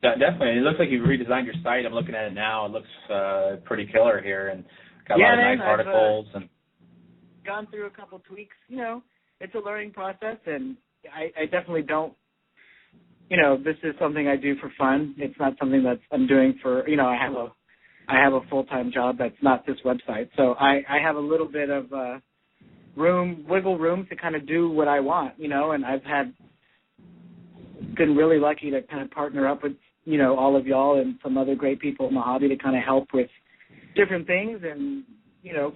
Definitely. It looks like you've redesigned your site. I'm looking at it now. It looks pretty killer here, and got a lot of nice articles. And gone through a couple tweaks. It's a learning process, and I definitely don't. This is something I do for fun. It's not something that I'm doing for. I have a full-time job that's not this website, so I have a little bit of wiggle room to kind of do what I want. And I've been really lucky to kind of partner up with all of y'all and some other great people in the hobby to kind of help with different things and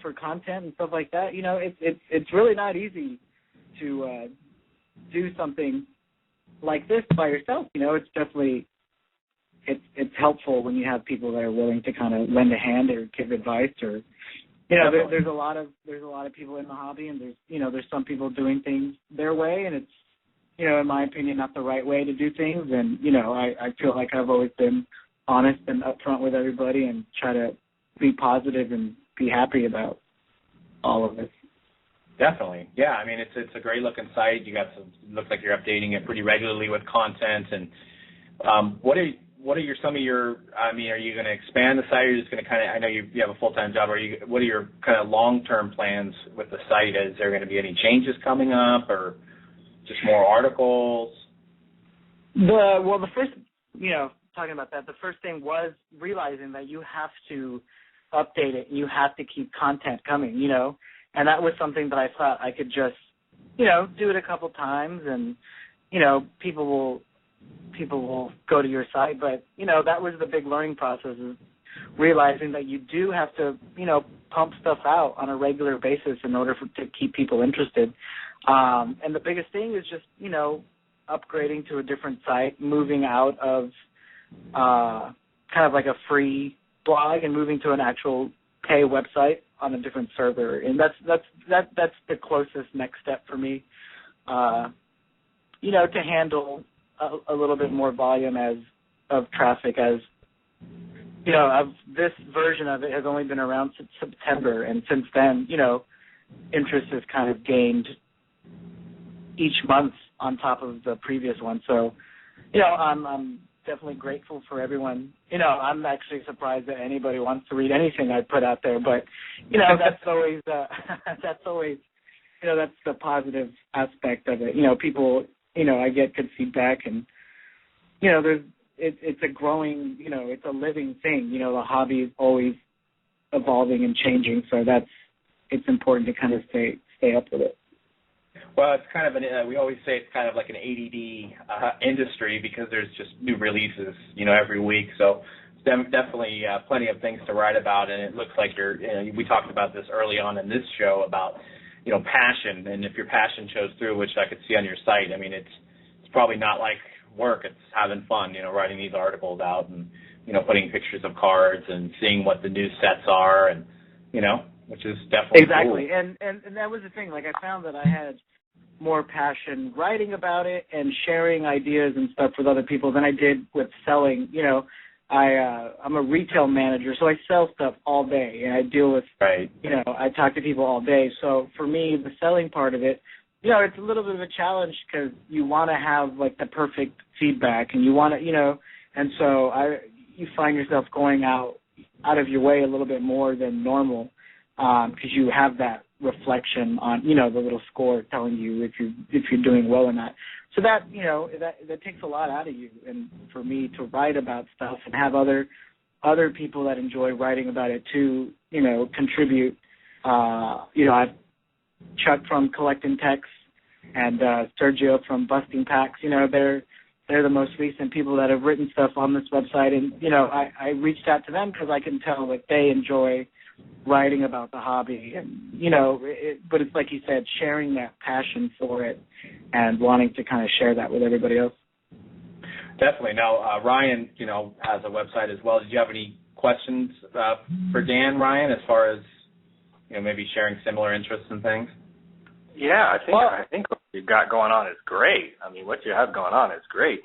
for content and stuff like that. It's really not easy to do something like this by yourself. It's definitely it's helpful when you have people that are willing to kind of lend a hand or give advice or there's a lot of people in the hobby, and there's some people doing things their way, and it's in my opinion, not the right way to do things. And, I feel like I've always been honest and upfront with everybody and try to be positive and be happy about all of this. Definitely. Yeah, I mean, it's a great looking site. You got looks like you're updating it pretty regularly with content. And what are some of your, are you going to expand the site, or are you just going to I know you have a full-time job, what are your kind of long-term plans with the site? Is there going to be any changes coming up, or just more articles? The first, talking about that, the first thing was realizing that you have to update it and you have to keep content coming, and that was something that I thought I could just, do it a couple times and, people will go to your site. But, that was the big learning process, is realizing that you do have to, pump stuff out on a regular basis in order to keep people interested. And the biggest thing is just, upgrading to a different site, moving out of kind of like a free blog and moving to an actual pay website on a different server. And that's the closest next step for me, to handle a little bit more volume of traffic, as this version of it has only been around since September, and since then, interest has kind of gained each month on top of the previous one. So, I'm definitely grateful for everyone. I'm actually surprised that anybody wants to read anything I put out there, but, that's always, that's the positive aspect of it. People, I get good feedback, and, it's a growing, it's a living thing. The hobby is always evolving and changing, so it's important to kind of stay up with it. Well, it's kind of we always say it's kind of like an ADD industry, because there's just new releases, every week. So definitely plenty of things to write about, and it looks like we talked about this early on in this show about, passion, and if your passion shows through, which I could see on your site, it's probably not like work. It's having fun, writing these articles out and, putting pictures of cards and seeing what the new sets are, and, which is definitely exactly cool. And that was the thing. Like, I found that I had more passion writing about it and sharing ideas and stuff with other people than I did with selling. I'm a retail manager, so I sell stuff all day, and I deal with, I talk to people all day. So for me, the selling part of it, it's a little bit of a challenge, because you want to have, like, the perfect feedback, and you want to, and so you find yourself going out of your way a little bit more than normal, because you have that reflection on, the little score telling you if you're doing well or not. So that, that takes a lot out of you. And for me to write about stuff and have other people that enjoy writing about it too, contribute. I've Chuck from Collecting Text and Sergio from Busting Packs. They're the most recent people that have written stuff on this website, and I reached out to them because I can tell that they enjoy writing about the hobby, and but it's like you said, sharing that passion for it and wanting to kind of share that with everybody else. Definitely. Now, Ryan, has a website as well. Did you have any questions for Dan, Ryan, as far as maybe sharing similar interests and things? Yeah, I think what you've got going on is great. What you have going on is great.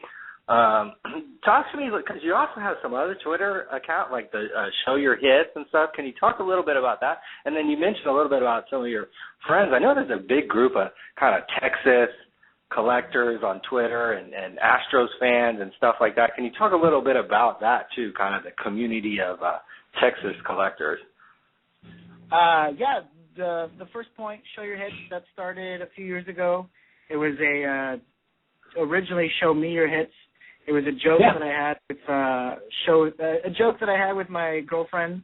Talk to me, because you also have some other Twitter account, like the Show Your Hits and stuff. Can you talk a little bit about that? And then you mentioned a little bit about some of your friends. I know there's a big group of kind of Texas collectors on Twitter and Astros fans and stuff like that. Can you talk a little bit about that too, kind of the community of Texas collectors? Yeah, the first point, Show Your Hits, that started a few years ago. It was originally Show Me Your Hits. It was a joke that I had with a joke that I had with my girlfriend.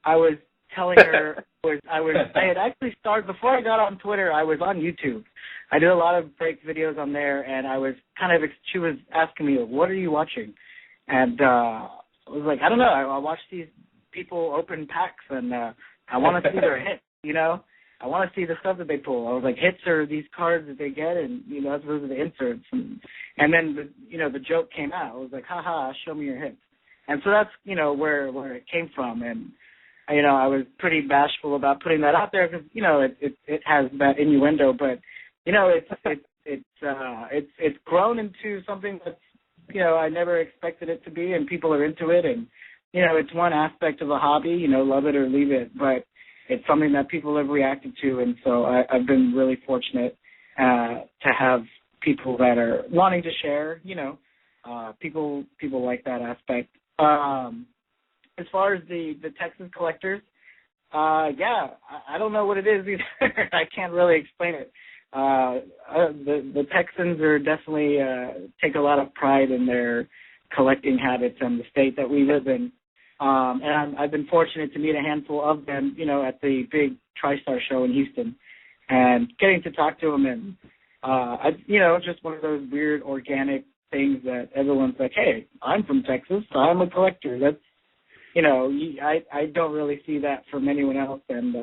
I was telling her I had actually started before I got on Twitter. I was on YouTube. I did a lot of break videos on there, and I was she was asking me, what are you watching? And I was like, I don't know. I watch these people open packs, and I want to see their hits, you know? I want to see the stuff that they pull. I was like, hits are these cards that they get, and, you know, those are the inserts. And then, the joke came out. I was like, haha, show me your hits. And so that's, where it came from. And, I was pretty bashful about putting that out there because, it has that innuendo. But, it's grown into something that's, I never expected it to be, and people are into it. And, it's one aspect of a hobby, love it or leave it. But it's something that people have reacted to, and so I've been really fortunate to have people that are wanting to share. People like that aspect. As far as the Texas collectors, I don't know what it is either. I can't really explain it. The Texans are definitely take a lot of pride in their collecting habits and the state that we live in. And I've been fortunate to meet a handful of them, at the big TriStar show in Houston, and getting to talk to them. And, just one of those weird organic things that everyone's like, hey, I'm from Texas, so I'm a collector. That's, I don't really see that from anyone else. And,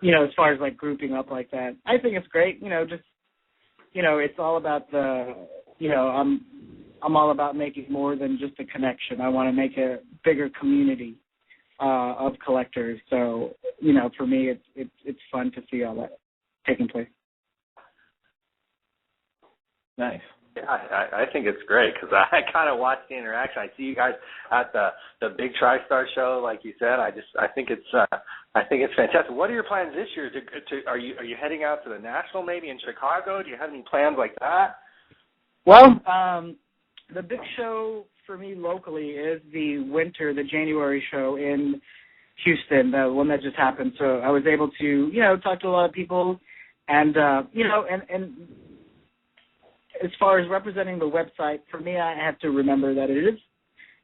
as far as like grouping up like that, I think it's great, it's all about I'm all about making more than just a connection. I want to make a bigger community of collectors. So, for me, it's fun to see all that taking place. Nice. Yeah, I think it's great because I kind of watch the interaction. I see you guys at the big TriStar show, like you said. I think it's fantastic. What are your plans this year? Are you heading out to the National maybe in Chicago? Do you have any plans like that? Well, the big show for me locally is the January show in Houston, the one that just happened. So I was able to, talk to a lot of people, and and as far as representing the website, for me, I have to remember that it is,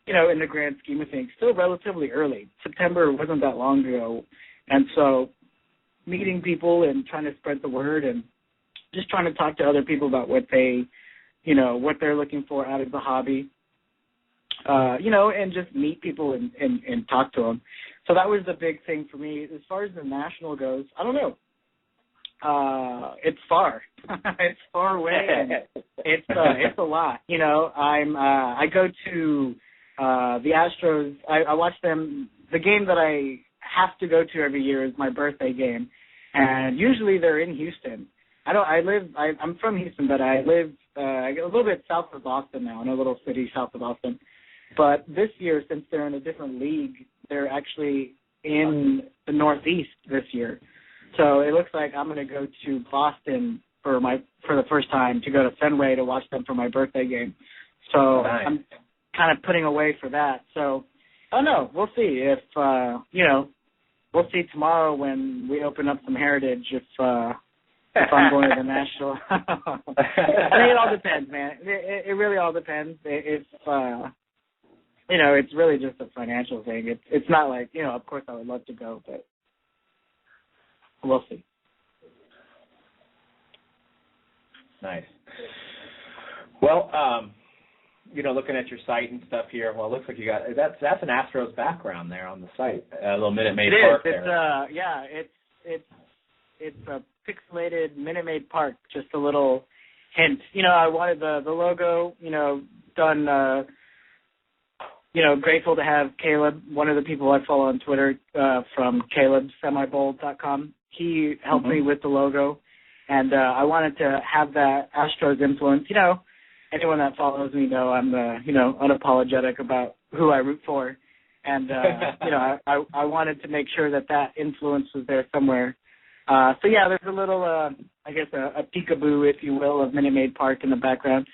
in the grand scheme of things, still relatively early. September wasn't that long ago, and so meeting people and trying to spread the word and just trying to talk to other people about what they what they're looking for out of the hobby, and just meet people and talk to them. So that was the big thing for me. As far as the national goes, I don't know. It's far. It's far away, and it's a lot. I go to the Astros. I watch them. The game that I have to go to every year is my birthday game, and usually they're in Houston. I'm from Houston, but I live a little bit south of Boston now, in a little city south of Boston. But this year, since they're in a different league, they're actually in the Northeast this year. So it looks like I'm going to go to Boston for the first time, to go to Fenway to watch them for my birthday game. So nice. I'm kind of putting away for that. So I don't know. We'll see if we'll see tomorrow when we open up some Heritage if I'm going to the National. I mean, it all depends, man. It really all depends. It's really just a financial thing. It's not like, of course I would love to go, but we'll see. Nice. Well, looking at your site and stuff here, well, it looks like you got that's an Astros background there on the site. A little Minute Maid Park there. It's a pixelated Minute Maid Park. Just a little hint. I wanted the logo. Done. Grateful to have Caleb, one of the people I follow on Twitter, from CalebSemibold.com. He helped me with the logo, and I wanted to have that Astros influence. Anyone that follows me know I'm, unapologetic about who I root for, and I wanted to make sure that influence was there somewhere. So yeah, there's a little, I guess, a peekaboo, if you will, of Minute Maid Park in the background.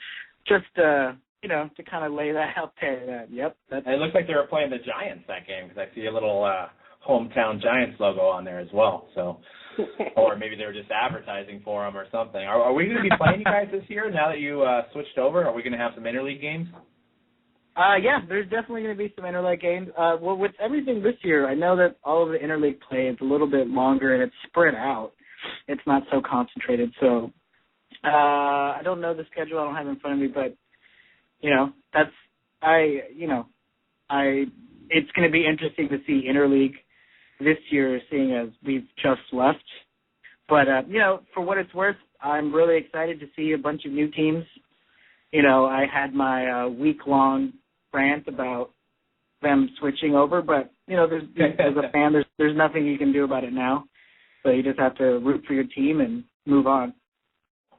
Just, you know, to kind of lay that out there. Yep. It looks like they were playing the Giants that game because I see a little hometown Giants logo on there as well. So, or maybe they were just advertising for them or something. Are we going to be playing you guys this year now that you switched over? Are we going to have some interleague games? Yeah, there's definitely going to be some interleague games. Well, with everything this year, I know that all of the interleague play is a little bit longer and it's spread out. It's not so concentrated. So I don't know the schedule. I don't have it in front of me, but you know, it's going to be interesting to see interleague this year, seeing as we've just left. But you know, for what it's worth, I'm really excited to see a bunch of new teams. You know, I had my week-long rant about them switching over, but you know, as a fan, there's nothing you can do about it now. So you just have to root for your team and move on.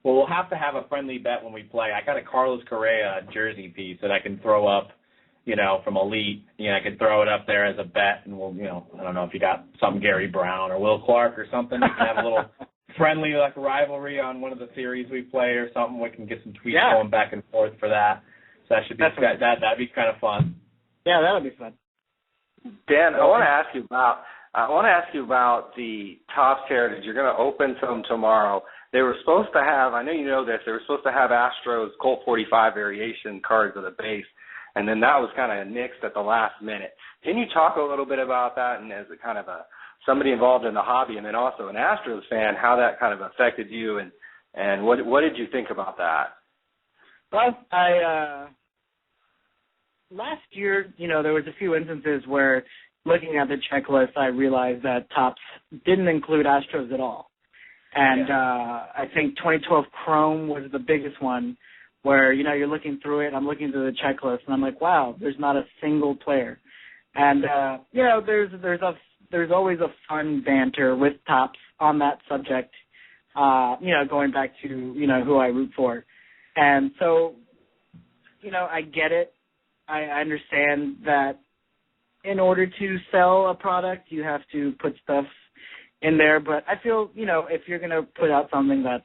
Well, we'll have to have a friendly bet when we play. I got a Carlos Correa jersey piece that I can throw up, you know, from Elite. You know, I can throw it up there as a bet, and we'll, you know, I don't know if you got some Gary Brown or Will Clark or something. We can have a little friendly, like, rivalry on one of the series we play or something. We can get some tweets going back and forth for that. So that should be that'd be kind of fun. Yeah, that would be fun. Dan, I want to ask you about the Topps Heritage. You're going to open some tomorrow. They were supposed to have, I know you know this, they were supposed to have Astros Colt 45 variation cards of the base, and then that was kind of nixed at the last minute. Can you talk a little bit about that, and as a kind of somebody involved in the hobby, and then also an Astros fan, how that kind of affected you, and what did you think about that? Well, last year, you know, there was a few instances where, looking at the checklist, I realized that Topps didn't include Astros at all. And I think 2012 Chrome was the biggest one where, you know, you're looking through it, I'm looking through the checklist, and I'm like, wow, there's not a single player. And, you know, there's always a fun banter with Topps on that subject, you know, going back to, you know, who I root for. And so, you know, I get it. I understand that in order to sell a product, you have to put stuff in there. But I feel, you know, if you're going to put out something that's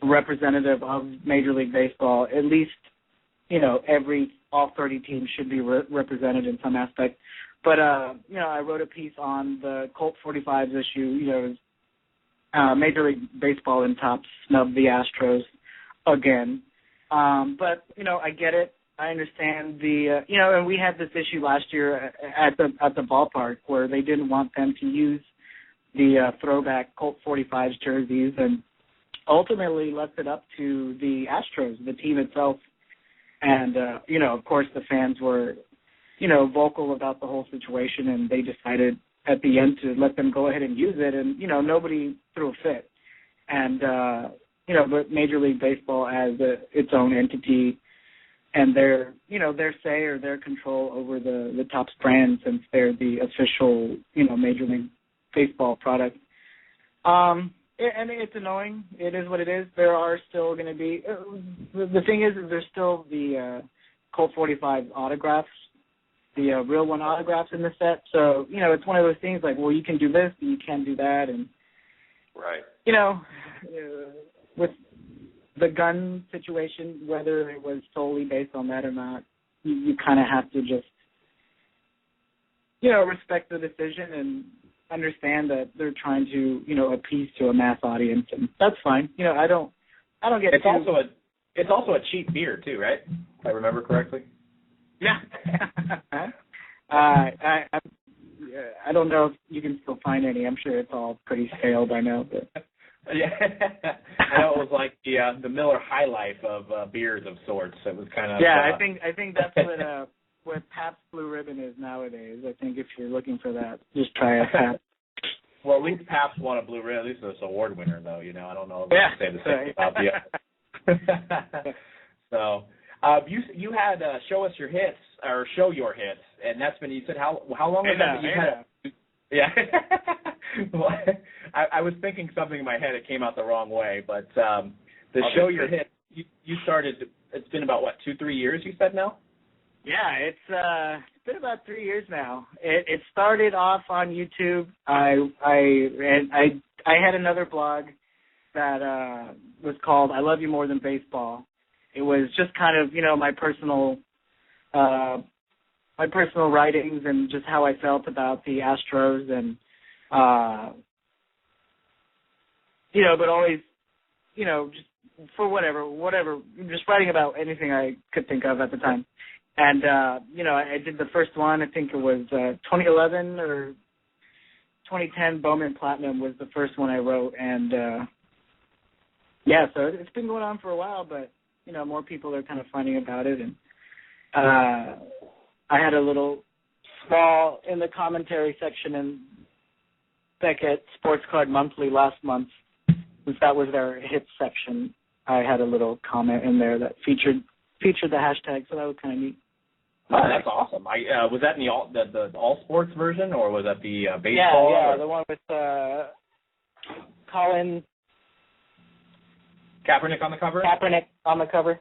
representative of Major League Baseball, at least, you know, all 30 teams should be represented in some aspect. But, you know, I wrote a piece on the Colt 45s issue. You know, Major League Baseball and Topps snubbed the Astros again. But, you know, I get it. I understand you know, and we had this issue last year at the ballpark where they didn't want them to use the throwback Colt 45s jerseys, and ultimately left it up to the Astros, the team itself. And, you know, of course the fans were, you know, vocal about the whole situation, and they decided at the end to let them go ahead and use it, and, you know, nobody threw a fit. And, you know, but Major League Baseball as its own entity, and their, you know, their say or their control over the Topps brand, since they're the official, you know, Major League Baseball product. And it's annoying. It is what it is. There are still going to be the thing is there's still the Colt 45 autographs, the real one autographs in the set. So, you know, it's one of those things like, well, you can do this, but you can't do that, and right. You know, with the gun situation, whether it was solely based on that or not, you kind of have to just, you know, respect the decision and understand that they're trying to, you know, appease to a mass audience, and that's fine. You know, I don't get. It's also a cheap beer too, right? If I remember correctly. Yeah. I don't know if you can still find any. I'm sure it's all pretty stale by now, but. Yeah, I know it was like the Miller High Life of beers of sorts. It was kind of I think that's what Pabst Blue Ribbon is nowadays. I think if you're looking for that, just try a Pabst. Well, at least Pabst won a Blue Ribbon. At least it's an award winner, though. You know, I don't know if I can say the same about the other. So, you had show us your hits or show your hits, and that's been. You said how long was that you had? Yeah. Well, I was thinking something in my head. It came out the wrong way. But the show your hit, you started, it's been about, 2-3 years you said now? Yeah, it's been about 3 years now. It started off on YouTube. I I had another blog that was called "I Love You More Than Baseball." It was just kind of, my personal writings and just how I felt about the Astros and, but always, just for whatever, just writing about anything I could think of at the time. And, I did the first one, I think it was 2011 or 2010 Bowman Platinum was the first one I wrote. And, so it's been going on for a while, but, more people are kind of finding about it. And I had a little small in the commentary section in Beckett Sports Card Monthly last month, since that was their hits section. I had a little comment in there that featured the hashtag, so that was kind of neat. Oh, that's awesome. Was that in the all sports version, or was that the baseball? Yeah, the one with Colin Kaepernick on the cover? Kaepernick on the cover.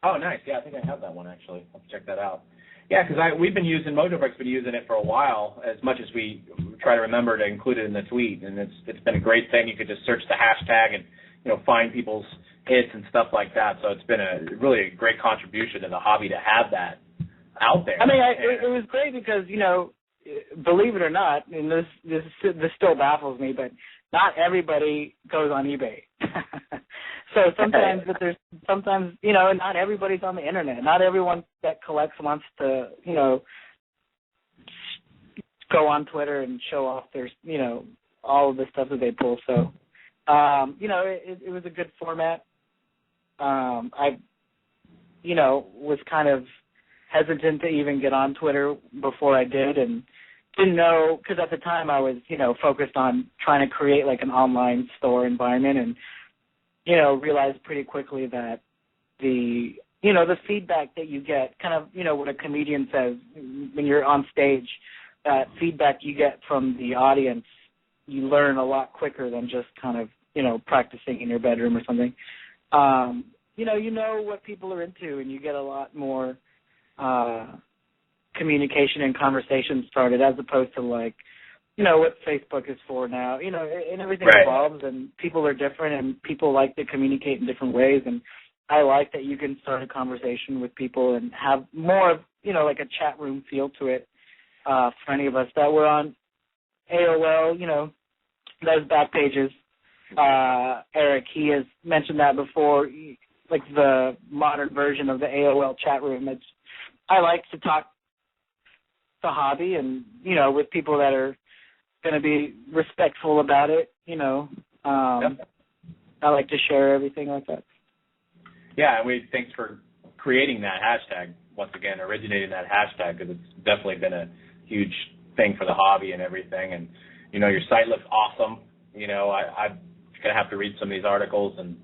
Oh, nice. Yeah, I think I have that one, actually. I'll check that out. Yeah, because we've been using, Motobreak's been using it for a while, as much as we try to remember to include it in the tweet, and it's been a great thing. You could just search the hashtag and, find people's hits and stuff like that. So it's been really a great contribution to the hobby to have that out there. I mean, it was great because, believe it or not, and this still baffles me, but not everybody goes on eBay. So sometimes, not everybody's on the internet. Not everyone that collects wants to, go on Twitter and show off their, all of the stuff that they pull. So, it was a good format. I, was kind of hesitant to even get on Twitter before I did, and didn't know, because at the time I was, focused on trying to create like an online store environment, and realized pretty quickly that the feedback that you get, kind of, what a comedian says when you're on stage, that feedback you get from the audience, you learn a lot quicker than just kind of, practicing in your bedroom or something. You know what people are into, and you get a lot more communication and conversation started, as opposed to like, what Facebook is for now, and everything evolves, and people are different, and people like to communicate in different ways, and I like that you can start a conversation with people and have more of, like a chat room feel to it, for any of us that were on AOL, those back pages. Eric, he has mentioned that before, like the modern version of the AOL chat room. I like to talk the hobby and, with people that are going to be respectful about it, I like to share everything like that. Yeah, and thanks for creating that hashtag, once again, originating that hashtag, because it's definitely been a huge thing for the hobby and everything. And, your site looks awesome. I'm going to have to read some of these articles and,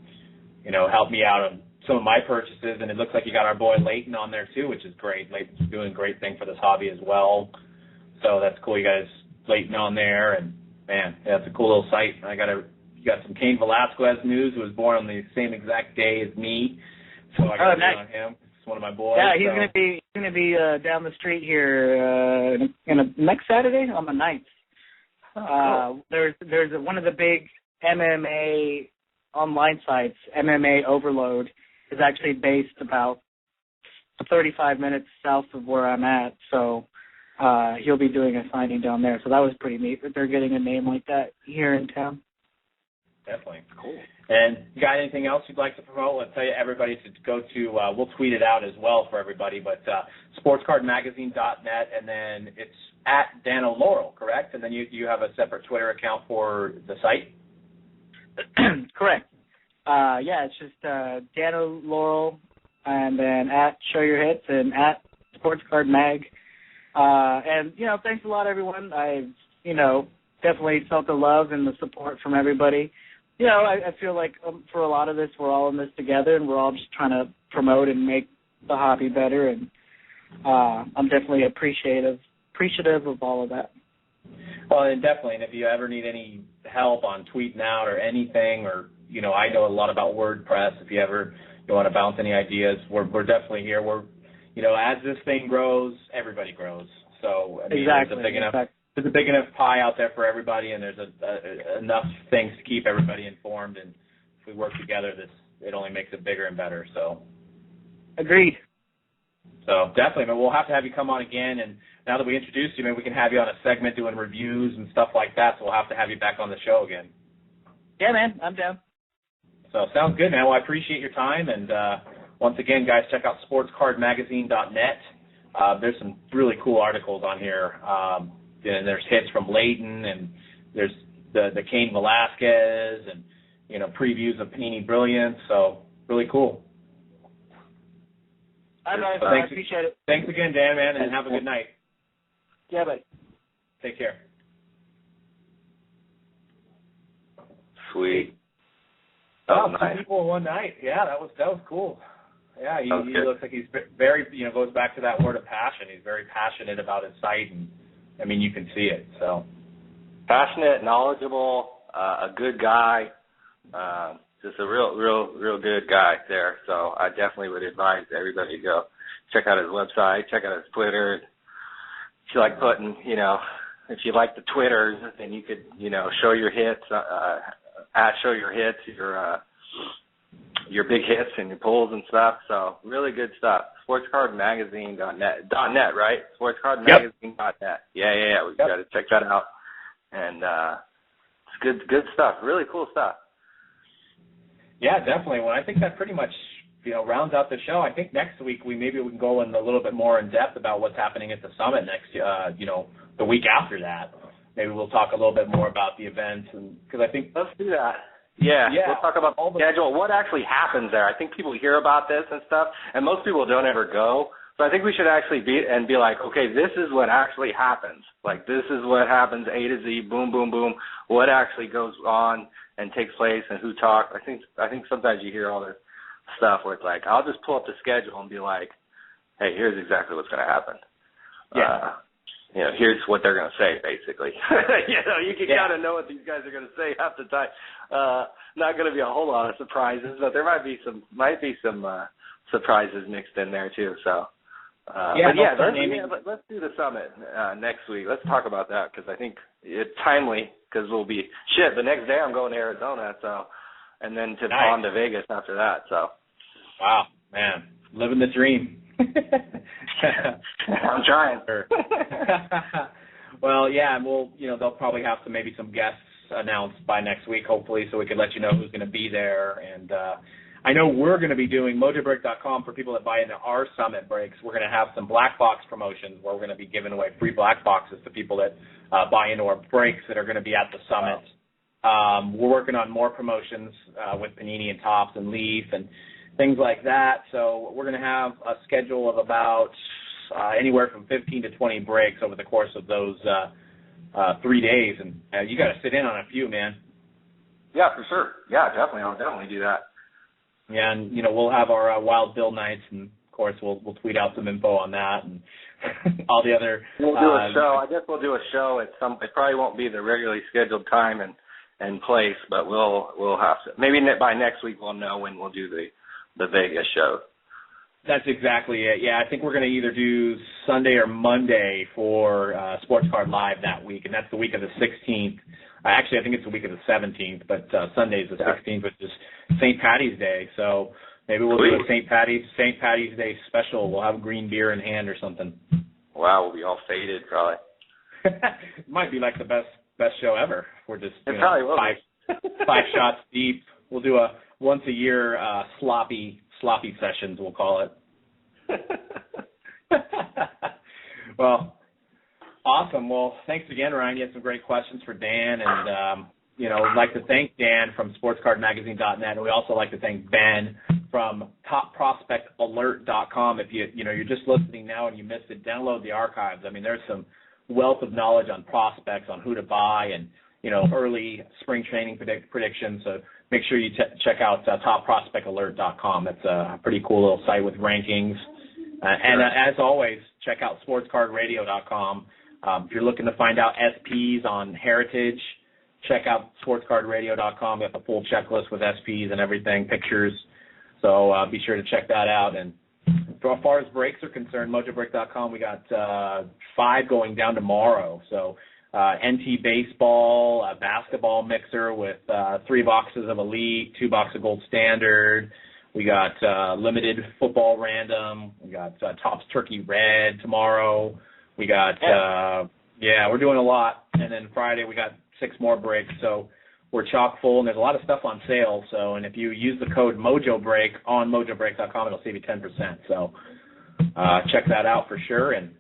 help me out on some of my purchases. And it looks like you got our boy Leighton on there, too, which is great. Leighton's doing a great thing for this hobby as well. So that's cool. You guys Leighton on there, and man, yeah, it's a cool little site. You got some Cain Velasquez news, who was born on the same exact day as me, so I got to read on him. It's one of my boys. Yeah, he's gonna be down the street here next Saturday on the 9th. Cool. There's one of the big MMA online sites, MMA Overload, is actually based about 35 minutes south of where I'm at, so. He'll be doing a signing down there, so that was pretty neat that they're getting a name like that here in town. Definitely. Cool. And you got anything else you'd like to promote? Let's tell you everybody to go to, we'll tweet it out as well for everybody, but sportscardmagazine.net, and then it's at Dano Laurel, correct? And then you have a separate Twitter account for the site? Correct. It's just Dano Laurel, and then at Show Your Hits, and at SportsCardMag. And, thanks a lot, everyone. I've, definitely felt the love and the support from everybody. I feel like for a lot of this, we're all in this together, and we're all just trying to promote and make the hobby better. And I'm definitely appreciative of all of that. Well, and definitely. And if you ever need any help on tweeting out or anything, or, I know a lot about WordPress. If you ever want to bounce any ideas, we're definitely here. We're, as this thing grows, everybody grows. So, I mean, exactly. It's a big enough there's a big enough pie out there for everybody, and there's enough things to keep everybody informed. And if we work together, it only makes it bigger and better. So, agreed. So definitely, but we'll have to have you come on again. And now that we introduced you, maybe we can have you on a segment doing reviews and stuff like that. So we'll have to have you back on the show again. Yeah, man, I'm down. So sounds good, man. Well, I appreciate your time. And once again, guys, check out sportscardmagazine.net. There's some really cool articles on here. And there's hits from Leighton, and there's the Cain Velasquez, and previews of Panini Brilliance. So really cool. I appreciate it. Thanks again, Dan, man, and have a good night. Yeah, bye. Take care. Sweet. Oh, nice. 2 people in one night. Yeah, that was cool. Yeah, he looks like he's very, goes back to that word of passion. He's very passionate about his site, and I mean, you can see it. So passionate, knowledgeable, a good guy, just a real good guy there. So I definitely would advise everybody to go check out his website, check out his Twitter. If you like if you like the Twitters, then you could, show your hits, show your hits, your big hits and your pulls and stuff. So really good stuff. SportsCardMagazine.net, right? SportsCardMagazine.net. Yeah. We've got to check that out. And it's good stuff. Really cool stuff. Yeah, definitely. Well, I think that pretty much rounds out the show. I think next week we can go in a little bit more in depth about what's happening at the summit next the week after that. Maybe we'll talk a little bit more about the events, and because I think let's do that. Yeah, we'll talk about the schedule, what actually happens there. I think people hear about this and stuff, and most people don't ever go. So I think we should actually be like, okay, this is what actually happens. Like, this is what happens, A to Z, boom, boom, boom. What actually goes on and takes place, and who talks. I think sometimes you hear all this stuff where it's like, I'll just pull up the schedule and be like, hey, here's exactly what's going to happen. Yeah. Here's what they're going to say, basically. You can kind of know what these guys are going to say half the time. Not going to be a whole lot of surprises, but there might be some surprises mixed in there too. So, let's do the summit next week. Let's talk about that because I think it's timely because we'll be the next day I'm going to Arizona, and then to Vegas after that. So, wow, man, living the dream. I'm trying. Well, yeah, and they'll probably have maybe some guests announced by next week, hopefully, so we can let you know who's going to be there. And I know we're going to be doing MojoBreak.com for people that buy into our summit breaks. We're going to have some black box promotions where we're going to be giving away free black boxes to people that buy into our breaks that are going to be at the summit. We're working on more promotions with Panini and Topps and Leaf and things like that. So we're going to have a schedule of about anywhere from 15 to 20 breaks over the course of those 3 days. And you got to sit in on a few, man. Yeah, for sure. Yeah, definitely. I'll definitely do that. Yeah, and, we'll have our Wild Bill nights, and, of course, we'll tweet out some info on that and all the other. We'll do a show. I guess we'll do a show at it probably won't be the regularly scheduled time and place, but we'll have to. Maybe by next week we'll know when we'll do the Vegas show. That's exactly it. Yeah, I think we're going to either do Sunday or Monday for Sports Card Live that week, and that's the week of the 16th. Actually, I think it's the week of the 17th, but Sunday is the 16th, which is St. Patty's Day. So maybe we'll do a St. Patty's Day special. We'll have green beer in hand or something. Wow, we'll be all faded probably. It might be like the best show ever. We're just probably will five shots deep. We'll do a once a year sloppy sessions, we'll call it. Well, awesome. Well, thanks again, Ryan. You had some great questions for Dan, and I'd like to thank Dan from SportsCardMagazine.net, and we also like to thank Ben from TopProspectAlert.com. If you're just listening now and you missed it, download the archives. I mean, there's some wealth of knowledge on prospects, on who to buy, and early spring training predictions. So make sure you check out TopProspectAlert.com. That's a pretty cool little site with rankings. And as always, check out SportsCardRadio.com. If you're looking to find out SPs on Heritage, check out SportsCardRadio.com. We have a full checklist with SPs and everything, pictures. So be sure to check that out. And as far as breaks are concerned, MojoBreak.com, we got 5 going down tomorrow. So NT baseball, a basketball mixer with 3 boxes of Elite, 2 boxes of Gold Standard. We got limited football random. We got Topps Turkey Red tomorrow. We got, we're doing a lot. And then Friday we got 6 more breaks. So we're chock full, and there's a lot of stuff on sale. So, and if you use the code MojoBreak on MojoBreak.com, it'll save you 10%. So check that out for sure. And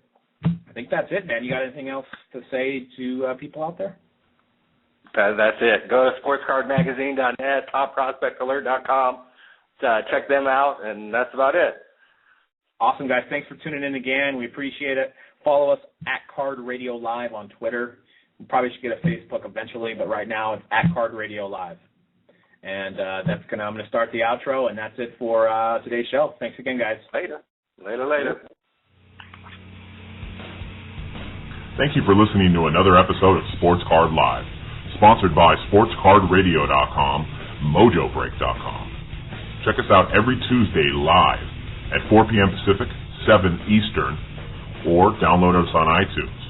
I think that's it, man. You got anything else to say to people out there? That's it. Go to sportscardmagazine.net, topprospectalert.com. Check them out, and that's about it. Awesome, guys. Thanks for tuning in again. We appreciate it. Follow us at Card Radio Live on Twitter. We probably should get a Facebook eventually, but right now it's at Card Radio Live. And I'm going to start the outro, and that's it for today's show. Thanks again, guys. Later. Thank you for listening to another episode of Sports Card Live, sponsored by SportsCardRadio.com, MojoBreak.com. Check us out every Tuesday live at 4 p.m. Pacific, 7 Eastern, or download us on iTunes.